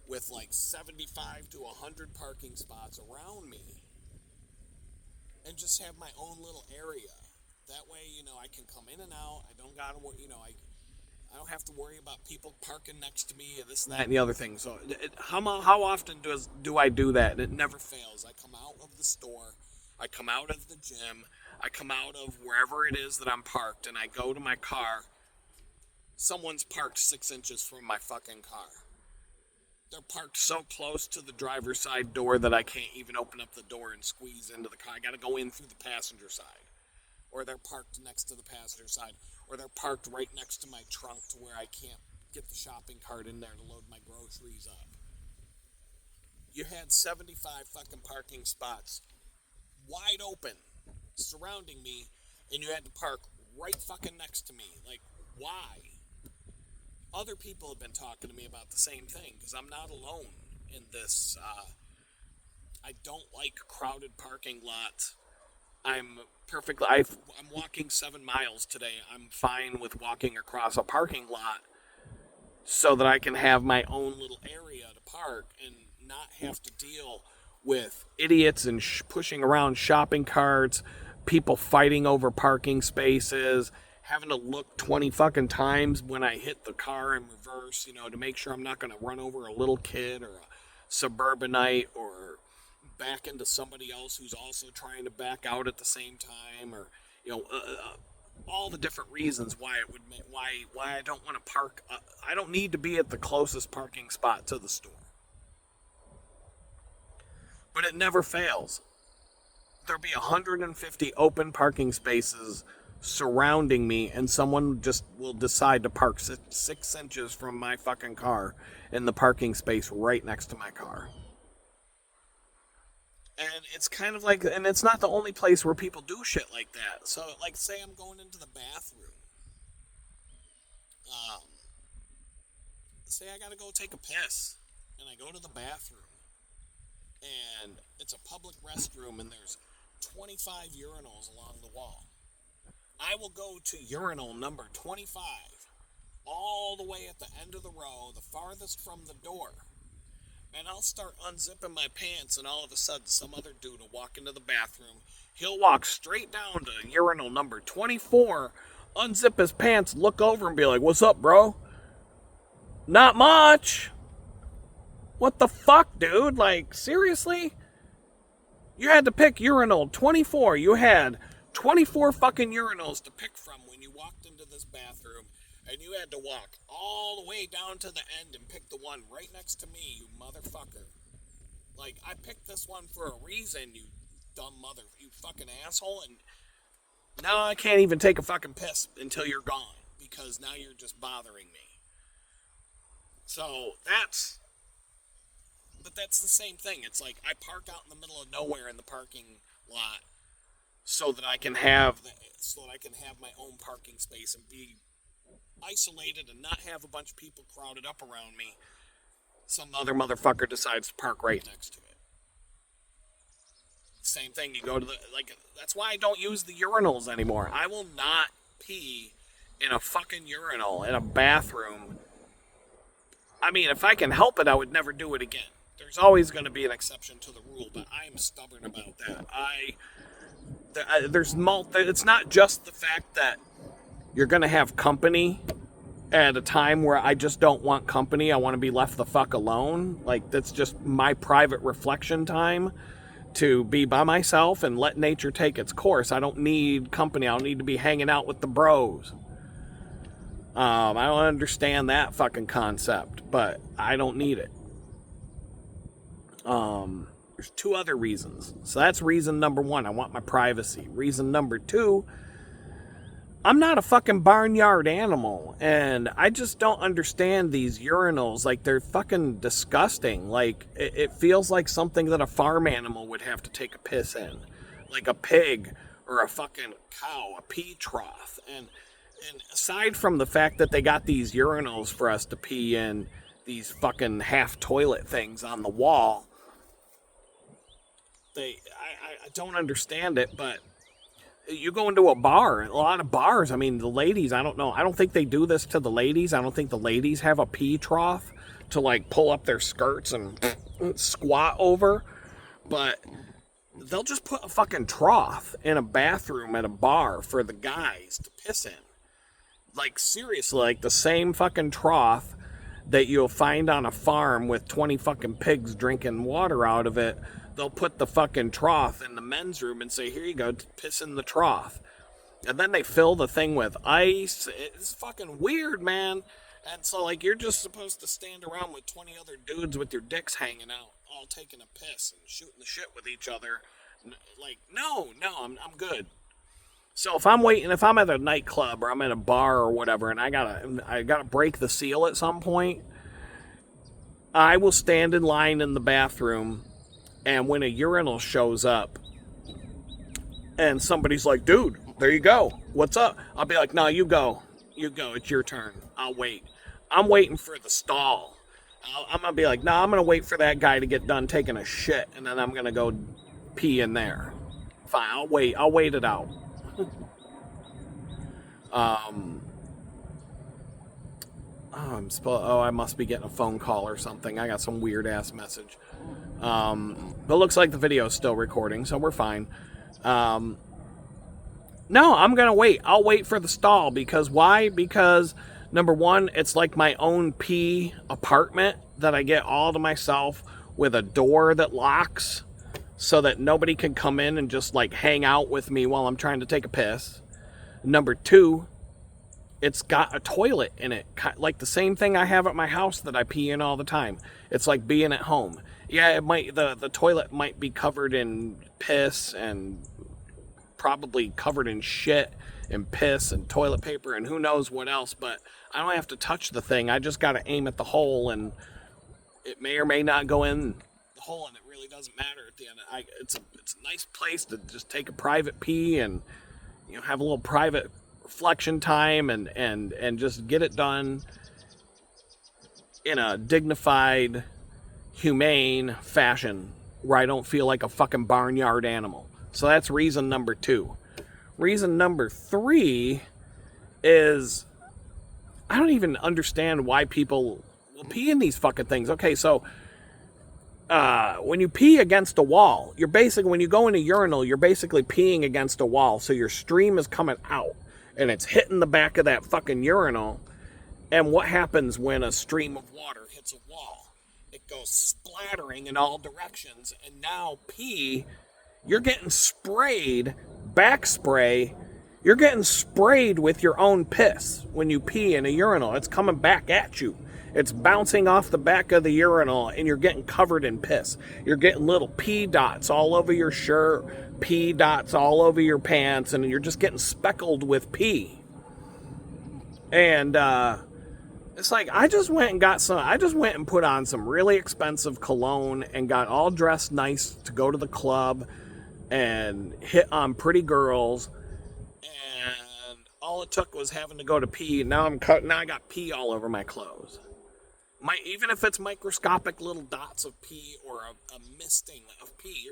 with like 75 to 100 parking spots around me and just have my own little area. That way, I can come in and out. I don't gotta, I don't have to worry about people parking next to me and this and that and the other thing. So how often do I do that? It never fails. I come out of the store. I come out of the gym. I come out of wherever it is that I'm parked, and I go to my car. Someone's parked 6 inches from my fucking car. They're parked so close to the driver's side door that I can't even open up the door and squeeze into the car. I gotta go in through the passenger side. Or they're parked next to the passenger side. Or they're parked right next to my trunk to where I can't get the shopping cart in there to load my groceries up. You had 75 fucking parking spots wide open surrounding me, and you had to park right fucking next to me. Like, why? Other people have been talking to me about the same thing, because I'm not alone in this. I don't like crowded parking lots. I'm walking 7 miles today. I'm fine with walking across a parking lot so that I can have my own little area to park and not have to deal with idiots and pushing around shopping carts, people fighting over parking spaces, having to look 20 fucking times when I hit the car in reverse, to make sure I'm not going to run over a little kid or a suburbanite or back into somebody else who's also trying to back out at the same time, or all the different reasons why I don't want to park. I don't need to be at the closest parking spot to the store. But it never fails. There'll be 150 open parking spaces surrounding me, and someone just will decide to park 6 inches from my fucking car in the parking space right next to my car. And it's kind of like, and it's not the only place where people do shit like that. So, like, say I'm going into the bathroom. Say I gotta go take a piss, and I go to the bathroom. And it's a public restroom, and there's 25 urinals along the wall. I will go to urinal number 25, all the way at the end of the row, the farthest from the door. And I'll start unzipping my pants, and all of a sudden some other dude will walk into the bathroom. He'll walk straight down to urinal number 24, unzip his pants, look over and be like, "What's up, bro?" "Not much." What the fuck, dude? Like, seriously? You had to pick urinal 24. You had 24 fucking urinals to pick from when you walked into this bathroom, and you had to walk all the way down to the end and pick the one right next to me, you motherfucker. Like, I picked this one for a reason, you fucking asshole, and now I can't even take a fucking piss until you're gone, because now you're just bothering me. So, but that's the same thing. It's like, I park out in the middle of nowhere in the parking lot so that I can have my own parking space and be isolated and not have a bunch of people crowded up around me. Some other motherfucker decides to park right next to it. Same thing, you go to that's why I don't use the urinals anymore. I will not pee in a fucking urinal in a bathroom. I mean, if I can help it, I would never do it again. There's always going to be an exception to the rule, but I'm stubborn about that. It's not just the fact that you're going to have company at a time where I just don't want company. I want to be left the fuck alone. Like, that's just my private reflection time to be by myself and let nature take its course. I don't need company. I don't need to be hanging out with the bros. I don't understand that fucking concept, but I don't need it. There's 2 other reasons. So that's reason number 1. I want my privacy. Reason number 2, I'm not a fucking barnyard animal, and I just don't understand these urinals. Like, they're fucking disgusting. Like, it feels like something that a farm animal would have to take a piss in. Like a pig or a fucking cow, a pee trough. And aside from the fact that they got these urinals for us to pee in, these fucking half toilet things on the wall, I don't understand it. But you go into a bar, a lot of bars, I mean, the ladies, I don't know, I don't think they do this to the ladies. I don't think the ladies have a pee trough to like pull up their skirts and squat over, but they'll just put a fucking trough in a bathroom at a bar for the guys to piss in. Like, seriously, like the same fucking trough that you'll find on a farm with 20 fucking pigs drinking water out of it. They'll put the fucking trough in the men's room and say, here you go, piss in the trough. And then they fill the thing with ice. It's fucking weird, man. And so, like, you're just supposed to stand around with 20 other dudes with your dicks hanging out, all taking a piss and shooting the shit with each other. Like, no, I'm good. So if I'm at a nightclub or I'm at a bar or whatever, and I gotta break the seal at some point, I will stand in line in the bathroom, and when a urinal shows up, and somebody's like, dude, there you go, what's up? I'll be like, no, you go, it's your turn, I'll wait. I'm waiting for the stall. I'm gonna be like, no, I'm gonna wait for that guy to get done taking a shit, and then I'm gonna go pee in there. Fine, I'll wait it out. I must be getting a phone call or something. I got some weird ass message. But it looks like the video is still recording, so we're fine. No, I'm gonna wait. I'll wait for the stall, because why? Because number one, it's like my own pee apartment that I get all to myself with a door that locks so that nobody can come in and just like hang out with me while I'm trying to take a piss. Number two, it's got a toilet in it, like the same thing I have at my house that I pee in all the time. It's like being at home. Yeah, the toilet might be covered in piss and probably covered in shit and piss and toilet paper and who knows what else, but I don't have to touch the thing. I just got to aim at the hole, and it may or may not go in the hole, and it really doesn't matter at the end. It's a nice place to just take a private pee and, you know, have a little private reflection time and just get it done in a dignified, humane fashion where I don't feel like a fucking barnyard animal. So that's reason number 2. Reason number 3 is I don't even understand why people will pee in these fucking things. Okay, so when you pee against a wall, when you go in a urinal, you're basically peeing against a wall. So your stream is coming out and it's hitting the back of that fucking urinal. And what happens when a stream of water hits a wall? It goes splattering in all directions. And now you're getting sprayed, back spray. You're getting sprayed with your own piss when you pee in a urinal. It's coming back at you. It's bouncing off the back of the urinal, and you're getting covered in piss. You're getting little pee dots all over your shirt, pee dots all over your pants, and you're just getting speckled with pee. And it's like I just went and put on some really expensive cologne and got all dressed nice to go to the club and hit on pretty girls. And all it took was having to go to pee. Now I got pee all over my clothes. Even if it's microscopic little dots of pee or a misting of pee,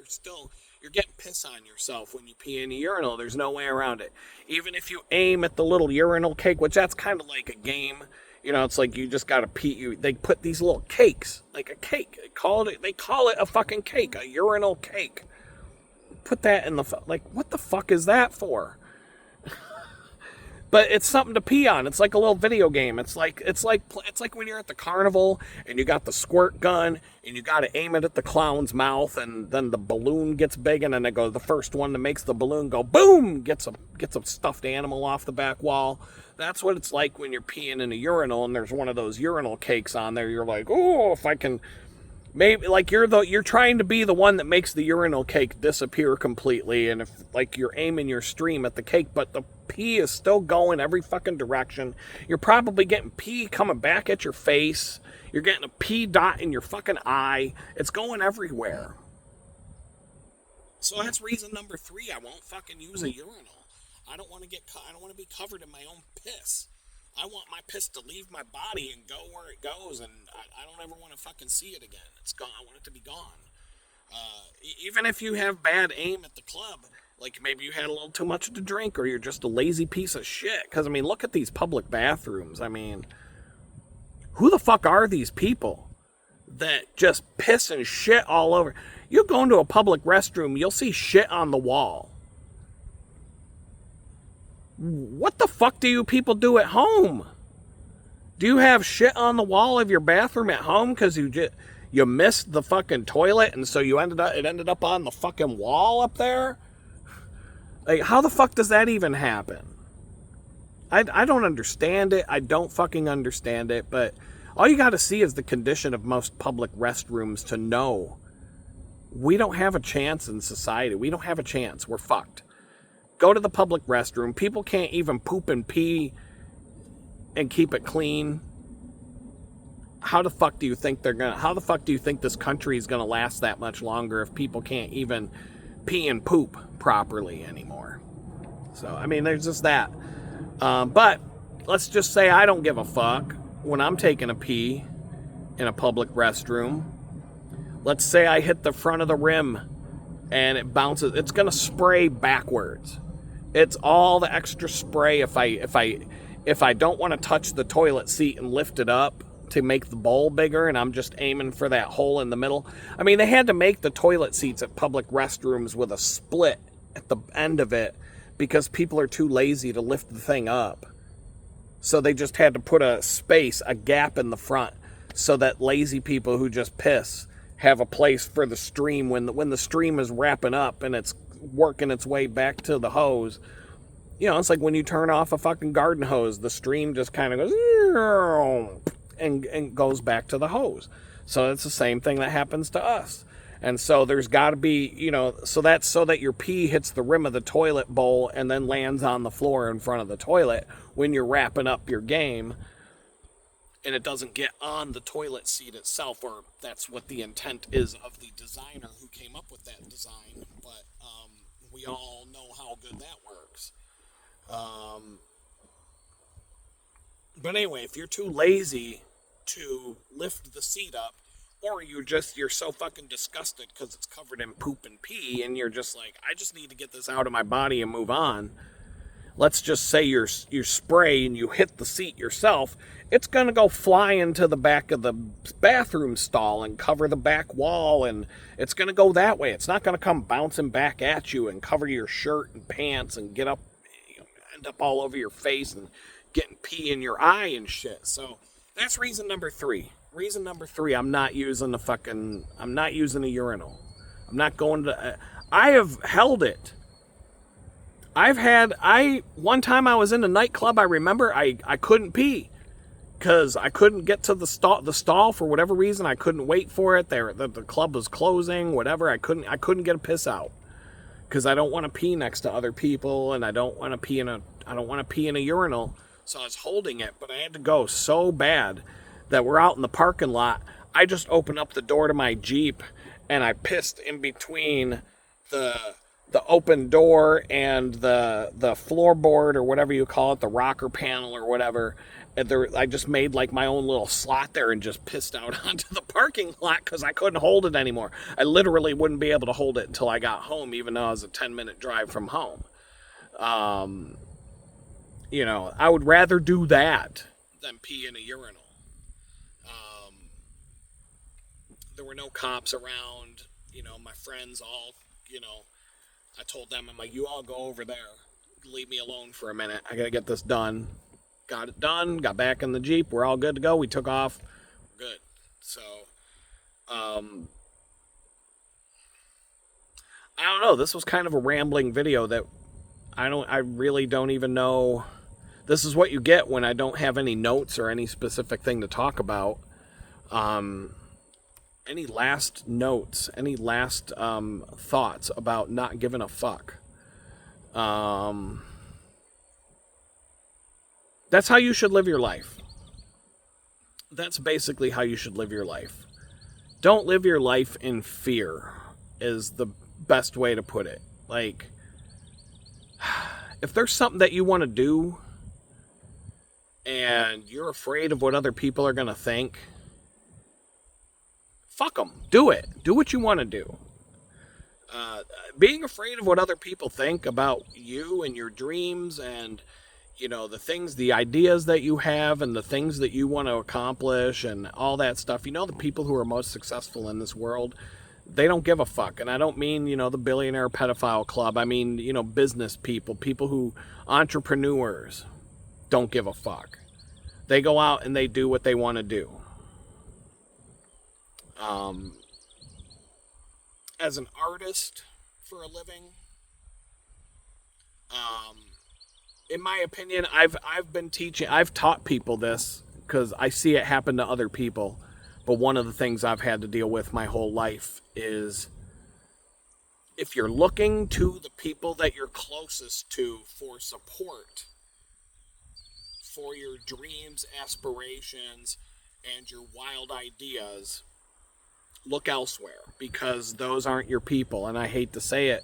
you're getting piss on yourself when you pee in a urinal. There's no way around it. Even if you aim at the little urinal cake, which that's kind of like a game. You know, it's like you just gotta pee. They put these little cakes, like a cake. They call it a fucking cake, a urinal cake. Put that in what the fuck is that for? But it's something to pee on. It's like a little video game. It's like when you're at the carnival and you got the squirt gun and you got to aim it at the clown's mouth, and then the balloon gets big, and then the first one that makes the balloon go boom gets a stuffed animal off the back wall. That's what it's like when you're peeing in a urinal and there's one of those urinal cakes on there. You're like, oh, if I can Maybe like you're trying to be the one that makes the urinal cake disappear completely, and if like you're aiming your stream at the cake, but the pee is still going every fucking direction. You're probably getting pee coming back at your face. You're getting a pee dot in your fucking eye. It's going everywhere. So that's reason number 3. I won't fucking use a urinal. I don't want to be covered in my own piss. I want my piss to leave my body and go where it goes, and I don't ever want to fucking see it again. It's gone. I want it to be gone. Even if you have bad aim at the club, like maybe you had a little too much to drink, or you're just a lazy piece of shit. Because, I mean, look at these public bathrooms. I mean, who the fuck are these people that just piss and shit all over? You go into a public restroom, you'll see shit on the wall. What the fuck do you people do at home? Do you have shit on the wall of your bathroom at home because you missed the fucking toilet and so it ended up on the fucking wall up there? Like, how the fuck does that even happen? I don't understand it. I don't fucking understand it, but all you gotta see is the condition of most public restrooms to know we don't have a chance in society. We don't have a chance. We're fucked. Go to the public restroom. People can't even poop and pee and keep it clean. How the fuck do you think this country is gonna last that much longer if people can't even pee and poop properly anymore? So, I mean, there's just that. But let's just say I don't give a fuck when I'm taking a pee in a public restroom. Let's say I hit the front of the rim and it bounces. It's gonna spray backwards. It's all the extra spray if I don't want to touch the toilet seat and lift it up to make the bowl bigger, and I'm just aiming for that hole in the middle. I mean, they had to make the toilet seats at public restrooms with a split at the end of it because people are too lazy to lift the thing up. So they just had to put a gap in the front so that lazy people who just piss have a place for the stream when the stream is wrapping up and it's working its way back to the hose. You know, it's like when you turn off a fucking garden hose, the stream just kind of goes and goes back to the hose. So it's the same thing that happens to us. And so there's got to be, you know, so that's so that your pee hits the rim of the toilet bowl and then lands on the floor in front of the toilet when you're wrapping up your game, and it doesn't get on the toilet seat itself, or that's what the intent is of the designer who came up with that design. But we all know how good that works. But anyway, if you're too lazy to lift the seat up, or you're so fucking disgusted because it's covered in poop and pee, and you're just like, I just need to get this out of my body and move on. Let's just say you spray and you hit the seat yourself, it's going to go fly into the back of the bathroom stall and cover the back wall, and it's going to go that way. It's not going to come bouncing back at you and cover your shirt and pants and get up, end up all over your face and getting pee in your eye and shit. So that's reason number 3. Reason number 3, I'm not using a urinal. I'm not going to, I have held it. One time I was in a nightclub, I remember I couldn't pee because I couldn't get to the stall for whatever reason. I couldn't wait for it. The club was closing, whatever. I couldn't get a piss out because I don't want to pee next to other people, and I don't want to pee in a urinal. So I was holding it, but I had to go so bad that we're out in the parking lot. I just opened up the door to my Jeep and I pissed in between the open door and the floorboard, or whatever you call it, the rocker panel or whatever. And I just made like my own little slot there and just pissed out onto the parking lot because I couldn't hold it anymore. I literally wouldn't be able to hold it until I got home, even though it was a 10-minute drive from home. You know, I would rather do that than pee in a urinal. There were no cops around. You know, my friends all, you know, I told them, I'm like, you all go over there. Leave me alone for a minute. I got to get this done. Got it done. Got back in the Jeep. We're all good to go. We took off. We're good. So, I don't know. This was kind of a rambling video that I really don't even know. This is what you get when I don't have any notes or any specific thing to talk about. any last notes, any last thoughts about not giving a fuck? That's how you should live your life. That's basically how you should live your life. Don't live your life in fear, is the best way to put it. Like, if there's something that you want to do and you're afraid of what other people are going to think, fuck them. Do it. Do what you want to do. Being afraid of what other people think about you and your dreams and, you know, the things, the ideas that you have and the things that you want to accomplish and all that stuff. You know, the people who are most successful in this world, they don't give a fuck. And I don't mean, you know, the billionaire pedophile club. I mean, you know, business people, people who, entrepreneurs, don't give a fuck. They go out and they do what they want to do. As an artist for a living, in my opinion, I've been teaching, I've taught people this because I see it happen to other people. But one of the things I've had to deal with my whole life is if you're looking to the people that you're closest to for support, for your dreams, aspirations, and your wild ideas, look elsewhere, because those aren't your people. And I hate to say it,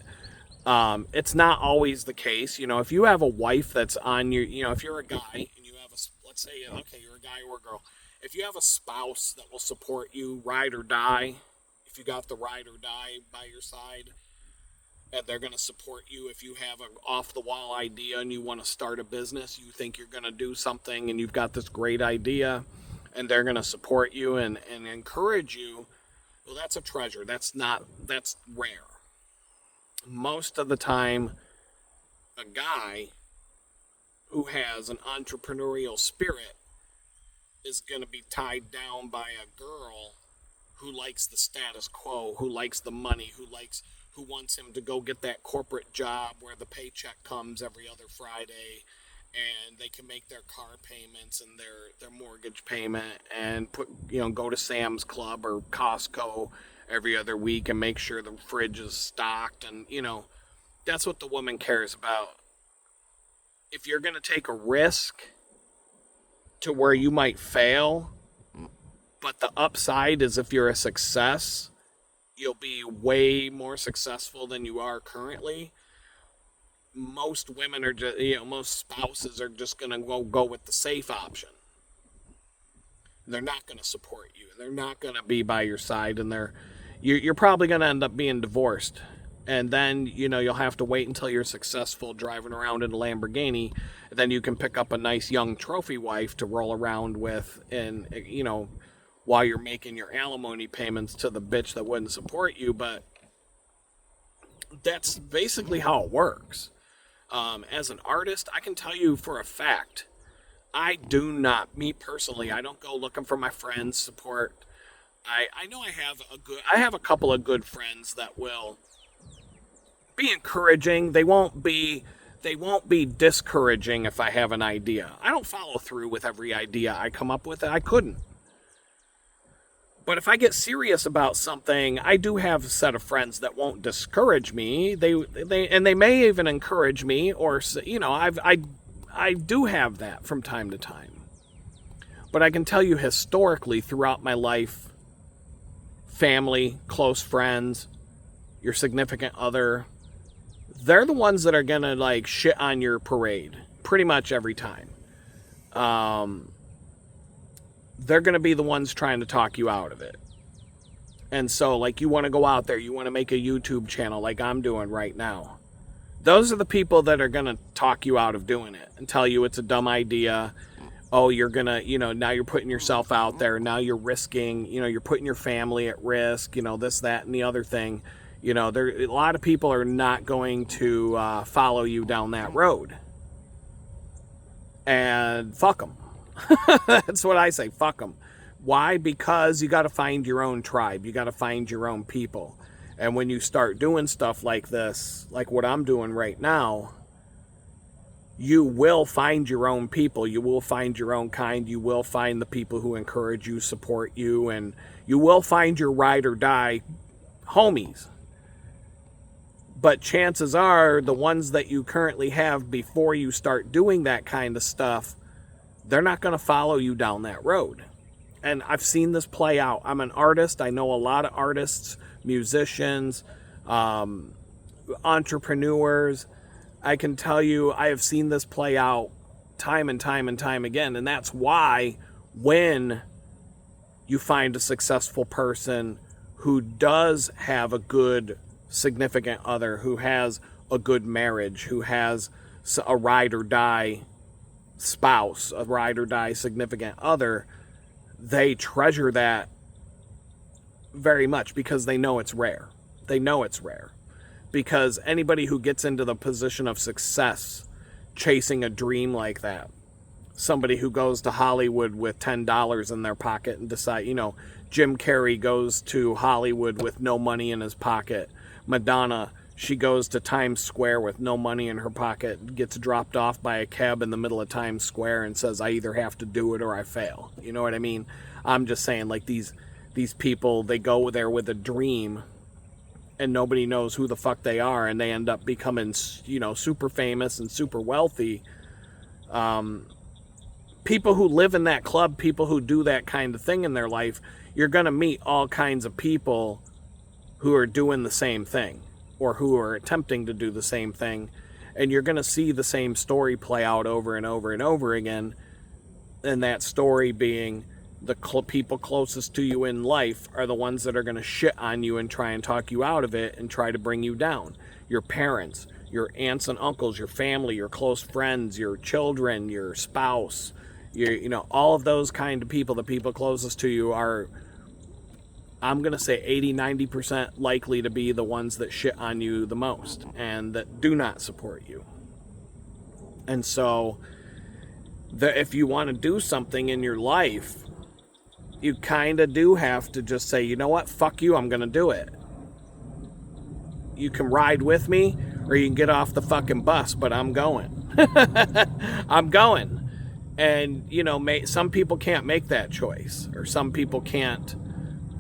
it's not always the case. You know, if you have a wife that's on your, you know, if you're a guy and you have a, let's say, okay, you're a guy or a girl. If you have a spouse that will support you, ride or die, if you got the ride or die by your side, and they're going to support you if you have an off-the-wall idea and you want to start a business, you think you're going to do something and you've got this great idea, and they're going to support you and encourage you, well, that's a treasure. That's rare. Most of the time, a guy who has an entrepreneurial spirit is going to be tied down by a girl who likes the status quo, who likes the money, who wants him to go get that corporate job where the paycheck comes every other Friday and they can make their car payments and their mortgage payment and go to Sam's Club or Costco every other week and make sure the fridge is stocked. And, that's what the woman cares about. If you're going to take a risk to where you might fail, but the upside is if you're a success, you'll be way more successful than you are currently. Most women are just, most spouses are just going to go with the safe option. They're not going to support you. They're not going to be by your side, and you're probably going to end up being divorced. And then, you'll have to wait until you're successful driving around in a Lamborghini. Then you can pick up a nice young trophy wife to roll around with, and, while you're making your alimony payments to the bitch that wouldn't support you. But that's basically how it works. As an artist, I can tell you for a fact, me personally, I don't go looking for my friends' support. I know I have a couple of good friends that will be encouraging. They won't be discouraging if I have an idea. I don't follow through with every idea I come up with. I couldn't. But if I get serious about something, I do have a set of friends that won't discourage me. They may even encourage me, or I do have that from time to time. But I can tell you historically throughout my life, family, close friends, your significant other, they're the ones that are gonna shit on your parade pretty much every time. They're going to be the ones trying to talk you out of it. And so, you want to go out there, you want to make a YouTube channel like I'm doing right now. Those are the people that are going to talk you out of doing it and tell you it's a dumb idea. Oh, you're going to, now you're putting yourself out there. Now you're risking, you're putting your family at risk, this, that, and the other thing. A lot of people are not going to follow you down that road. And fuck them. That's what I say. Fuck them. Why? Because you got to find your own tribe. You got to find your own people. And when you start doing stuff like this, like what I'm doing right now, you will find your own people. You will find your own kind. You will find the people who encourage you, support you, and you will find your ride or die homies. But chances are the ones that you currently have before you start doing that kind of stuff, they're not going to follow you down that road. And I've seen this play out. I'm an artist. I know a lot of artists, musicians, entrepreneurs. I can tell you I have seen this play out time and time and time again. And that's why when you find a successful person who does have a good significant other, who has a good marriage, who has a ride or die spouse, a ride or die significant other, they treasure that very much because they know it's rare. They know it's rare. Because anybody who gets into the position of success chasing a dream like that, somebody who goes to Hollywood with $10 in their pocket and decide, Jim Carrey goes to Hollywood with no money in his pocket. Madonna, she goes to Times Square with no money in her pocket, gets dropped off by a cab in the middle of Times Square and says, I either have to do it or I fail. You know what I mean? I'm just saying, like, these people, they go there with a dream and nobody knows who the fuck they are, and they end up becoming, super famous and super wealthy. People who live in that club, people who do that kind of thing in their life, you're going to meet all kinds of people who are doing the same thing or who are attempting to do the same thing. And you're going to see the same story play out over and over and over again. And that story being the people closest to you in life are the ones that are going to shit on you and try and talk you out of it and try to bring you down. Your parents, your aunts and uncles, your family, your close friends, your children, your spouse, all of those kind of people, the people closest to you are, I'm going to say 80-90% likely to be the ones that shit on you the most and that do not support you. And so if you want to do something in your life, you kind of do have to just say, you know what, fuck you, I'm going to do it. You can ride with me or you can get off the fucking bus, but I'm going. I'm going. And, some people can't make that choice, or some people can't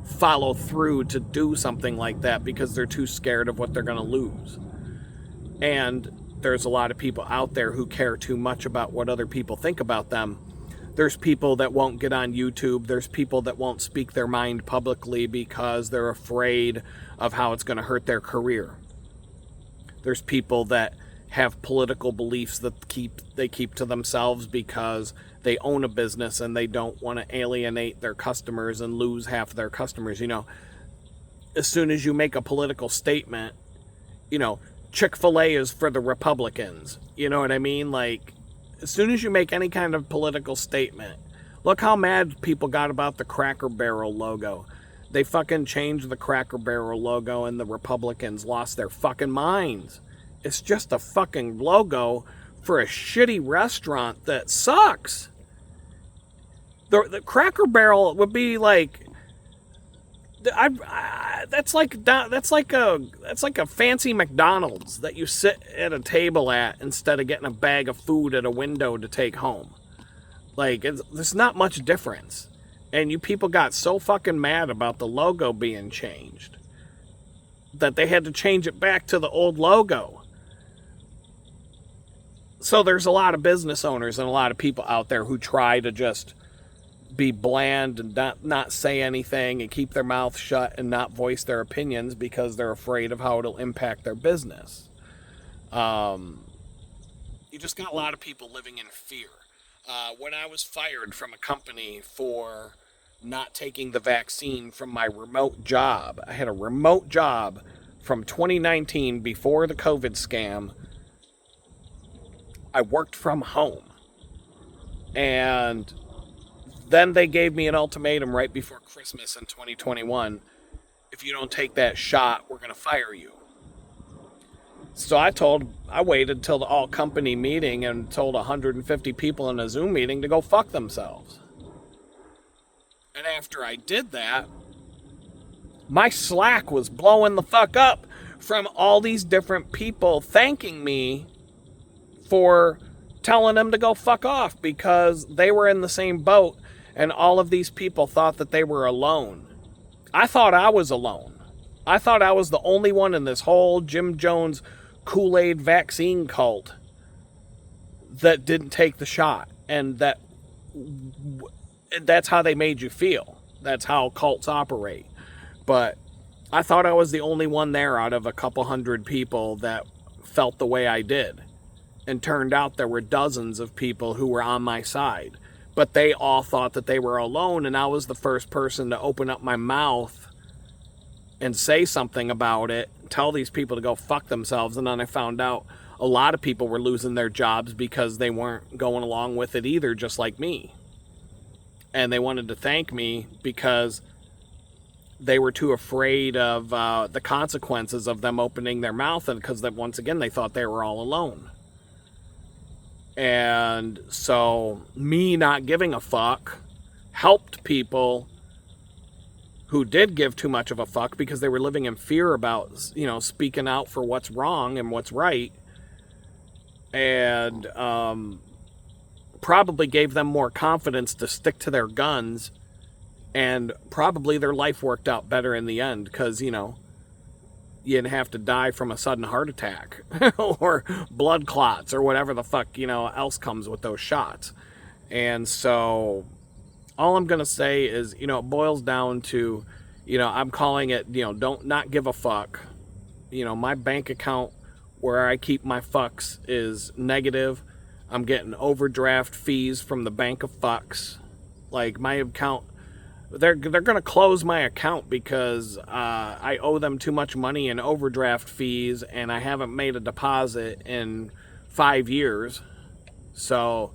follow through to do something like that because they're too scared of what they're going to lose. And there's a lot of people out there who care too much about what other people think about them. There's people that won't get on YouTube. There's people that won't speak their mind publicly because they're afraid of how it's going to hurt their career. There's people that have political beliefs that they keep to themselves because they own a business and they don't want to alienate their customers and lose half of their customers. As soon as you make a political statement, Chick-fil-A is for the Republicans. You know what I mean? Like, as soon as you make any kind of political statement, look how mad people got about the Cracker Barrel logo. They fucking changed the Cracker Barrel logo and the Republicans lost their fucking minds. It's just a fucking logo for a shitty restaurant that sucks. The Cracker Barrel would be like, that's like a fancy McDonald's that you sit at a table at instead of getting a bag of food at a window to take home. Like, there's not much difference. And you people got so fucking mad about the logo being changed that they had to change it back to the old logo. So there's a lot of business owners and a lot of people out there who try to just be bland and not say anything and keep their mouth shut and not voice their opinions because they're afraid of how it'll impact their business. You just got a lot of people living in fear. When I was fired from a company for not taking the vaccine from my remote job, I had a remote job from 2019 before the COVID scam. I worked from home. And then they gave me an ultimatum right before Christmas in 2021. If you don't take that shot, we're going to fire you. So I waited till the all-company meeting and told 150 people in a Zoom meeting to go fuck themselves. And after I did that, my Slack was blowing the fuck up from all these different people thanking me for telling them to go fuck off because they were in the same boat and all of these people thought that they were alone. I thought I was alone. I thought I was the only one in this whole Jim Jones Kool-Aid vaccine cult that didn't take the shot, and that's how they made you feel. That's how cults operate. But I thought I was the only one there out of a couple hundred people that felt the way I did. And turned out there were dozens of people who were on my side. But they all thought that they were alone, and I was the first person to open up my mouth and say something about it, tell these people to go fuck themselves. And then I found out a lot of people were losing their jobs because they weren't going along with it either, just like me. And they wanted to thank me because they were too afraid of the consequences of them opening their mouth, and because once again they thought they were all alone. And so me not giving a fuck helped people who did give too much of a fuck because they were living in fear about, speaking out for what's wrong and what's right. And probably gave them more confidence to stick to their guns, and probably their life worked out better in the end because, you didn't have to die from a sudden heart attack or blood clots or whatever the fuck, else comes with those shots. And so all I'm going to say is, it boils down to, I'm calling it, don't not give a fuck. My bank account where I keep my fucks is negative. I'm getting overdraft fees from the bank of fucks. Like, my account, they're going to close my account because I owe them too much money in overdraft fees, and I haven't made a deposit in 5 years. So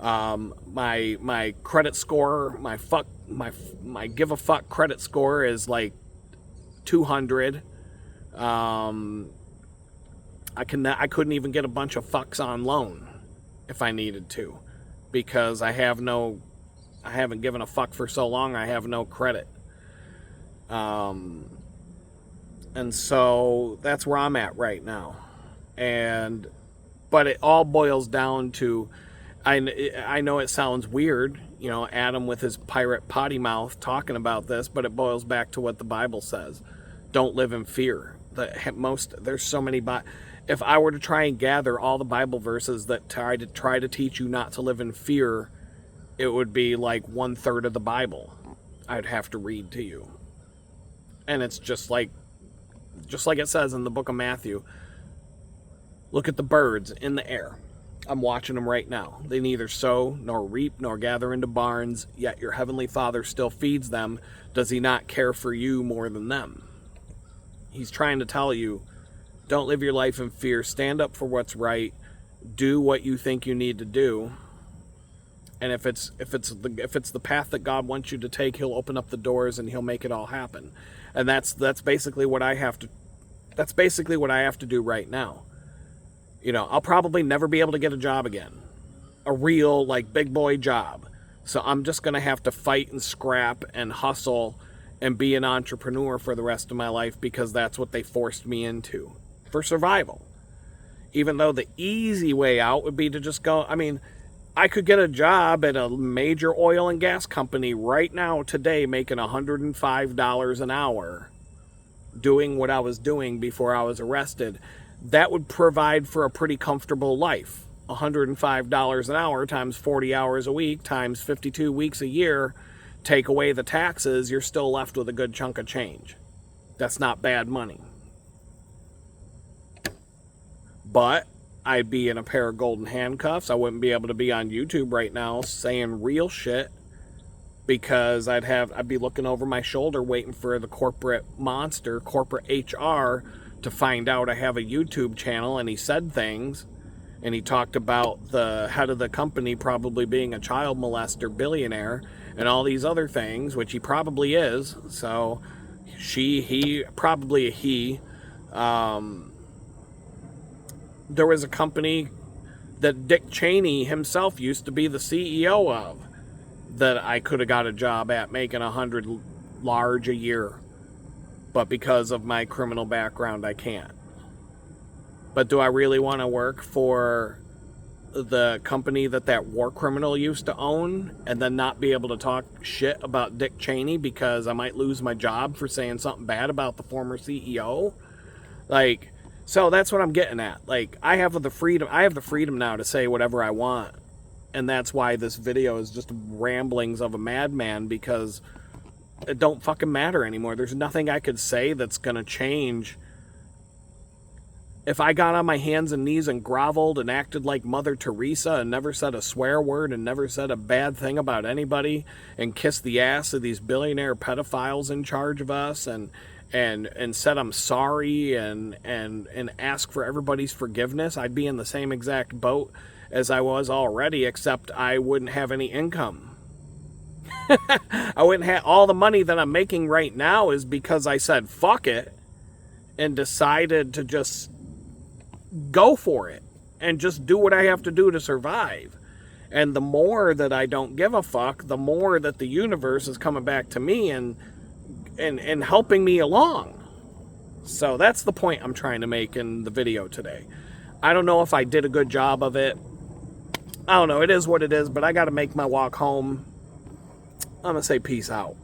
my credit score, my give a fuck credit score is like 200. I couldn't even get a bunch of fucks on loan if I needed to, because I haven't given a fuck for so long. I have no credit. And so that's where I'm at right now. But it all boils down to, I know it sounds weird, Adam with his pirate potty mouth talking about this, but it boils back to what the Bible says. Don't live in fear. There's so many, if I were to try and gather all the Bible verses that try to teach you not to live in fear, it would be like 1/3 of the Bible I'd have to read to you. And it's just like it says in the book of Matthew, look at the birds in the air. I'm watching them right now. They neither sow nor reap nor gather into barns, yet your heavenly Father still feeds them. Does he not care for you more than them? He's trying to tell you, don't live your life in fear. Stand up for what's right. Do what you think you need to do. And if it's the path that God wants you to take, he'll open up the doors and he'll make it all happen. And that's basically what I have to do right now. I'll probably never be able to get a job again. A real, big boy job. So I'm just going to have to fight and scrap and hustle and be an entrepreneur for the rest of my life, because that's what they forced me into for survival. Even though the easy way out would be to just go, I could get a job at a major oil and gas company right now today making $105 an hour doing what I was doing before I was arrested. That would provide for a pretty comfortable life. $105 an hour times 40 hours a week times 52 weeks a year, take away the taxes, you're still left with a good chunk of change. That's not bad money. But I'd be in a pair of golden handcuffs. I wouldn't be able to be on YouTube right now saying real shit, because I'd be looking over my shoulder waiting for the corporate monster, corporate HR, to find out I have a YouTube channel. And he said things, and he talked about the head of the company probably being a child molester billionaire and all these other things, which he probably is. So there was a company that Dick Cheney himself used to be the CEO of that I could have got a job at making $100 large a year. But because of my criminal background, I can't. But do I really want to work for the company that war criminal used to own, and then not be able to talk shit about Dick Cheney because I might lose my job for saying something bad about the former CEO. Like, so that's what I'm getting at. Like, I have the freedom now to say whatever I want. And that's why this video is just ramblings of a madman, because it don't fucking matter anymore. There's nothing I could say that's gonna change. If I got on my hands and knees and groveled and acted like Mother Teresa and never said a swear word and never said a bad thing about anybody and kissed the ass of these billionaire pedophiles in charge of us and said I'm sorry and ask for everybody's forgiveness, I'd be in the same exact boat as I was already, except I wouldn't have any income. I wouldn't have all the money that I'm making right now is because I said fuck it and decided to just go for it and just do what I have to do to survive. And the more that I don't give a fuck, the more that the universe is coming back to me and helping me along. So that's the point I'm trying to make in the video today. I don't know if I did a good job of it. I don't know. It is what it is, but I got to make my walk home. I'm going to say peace out.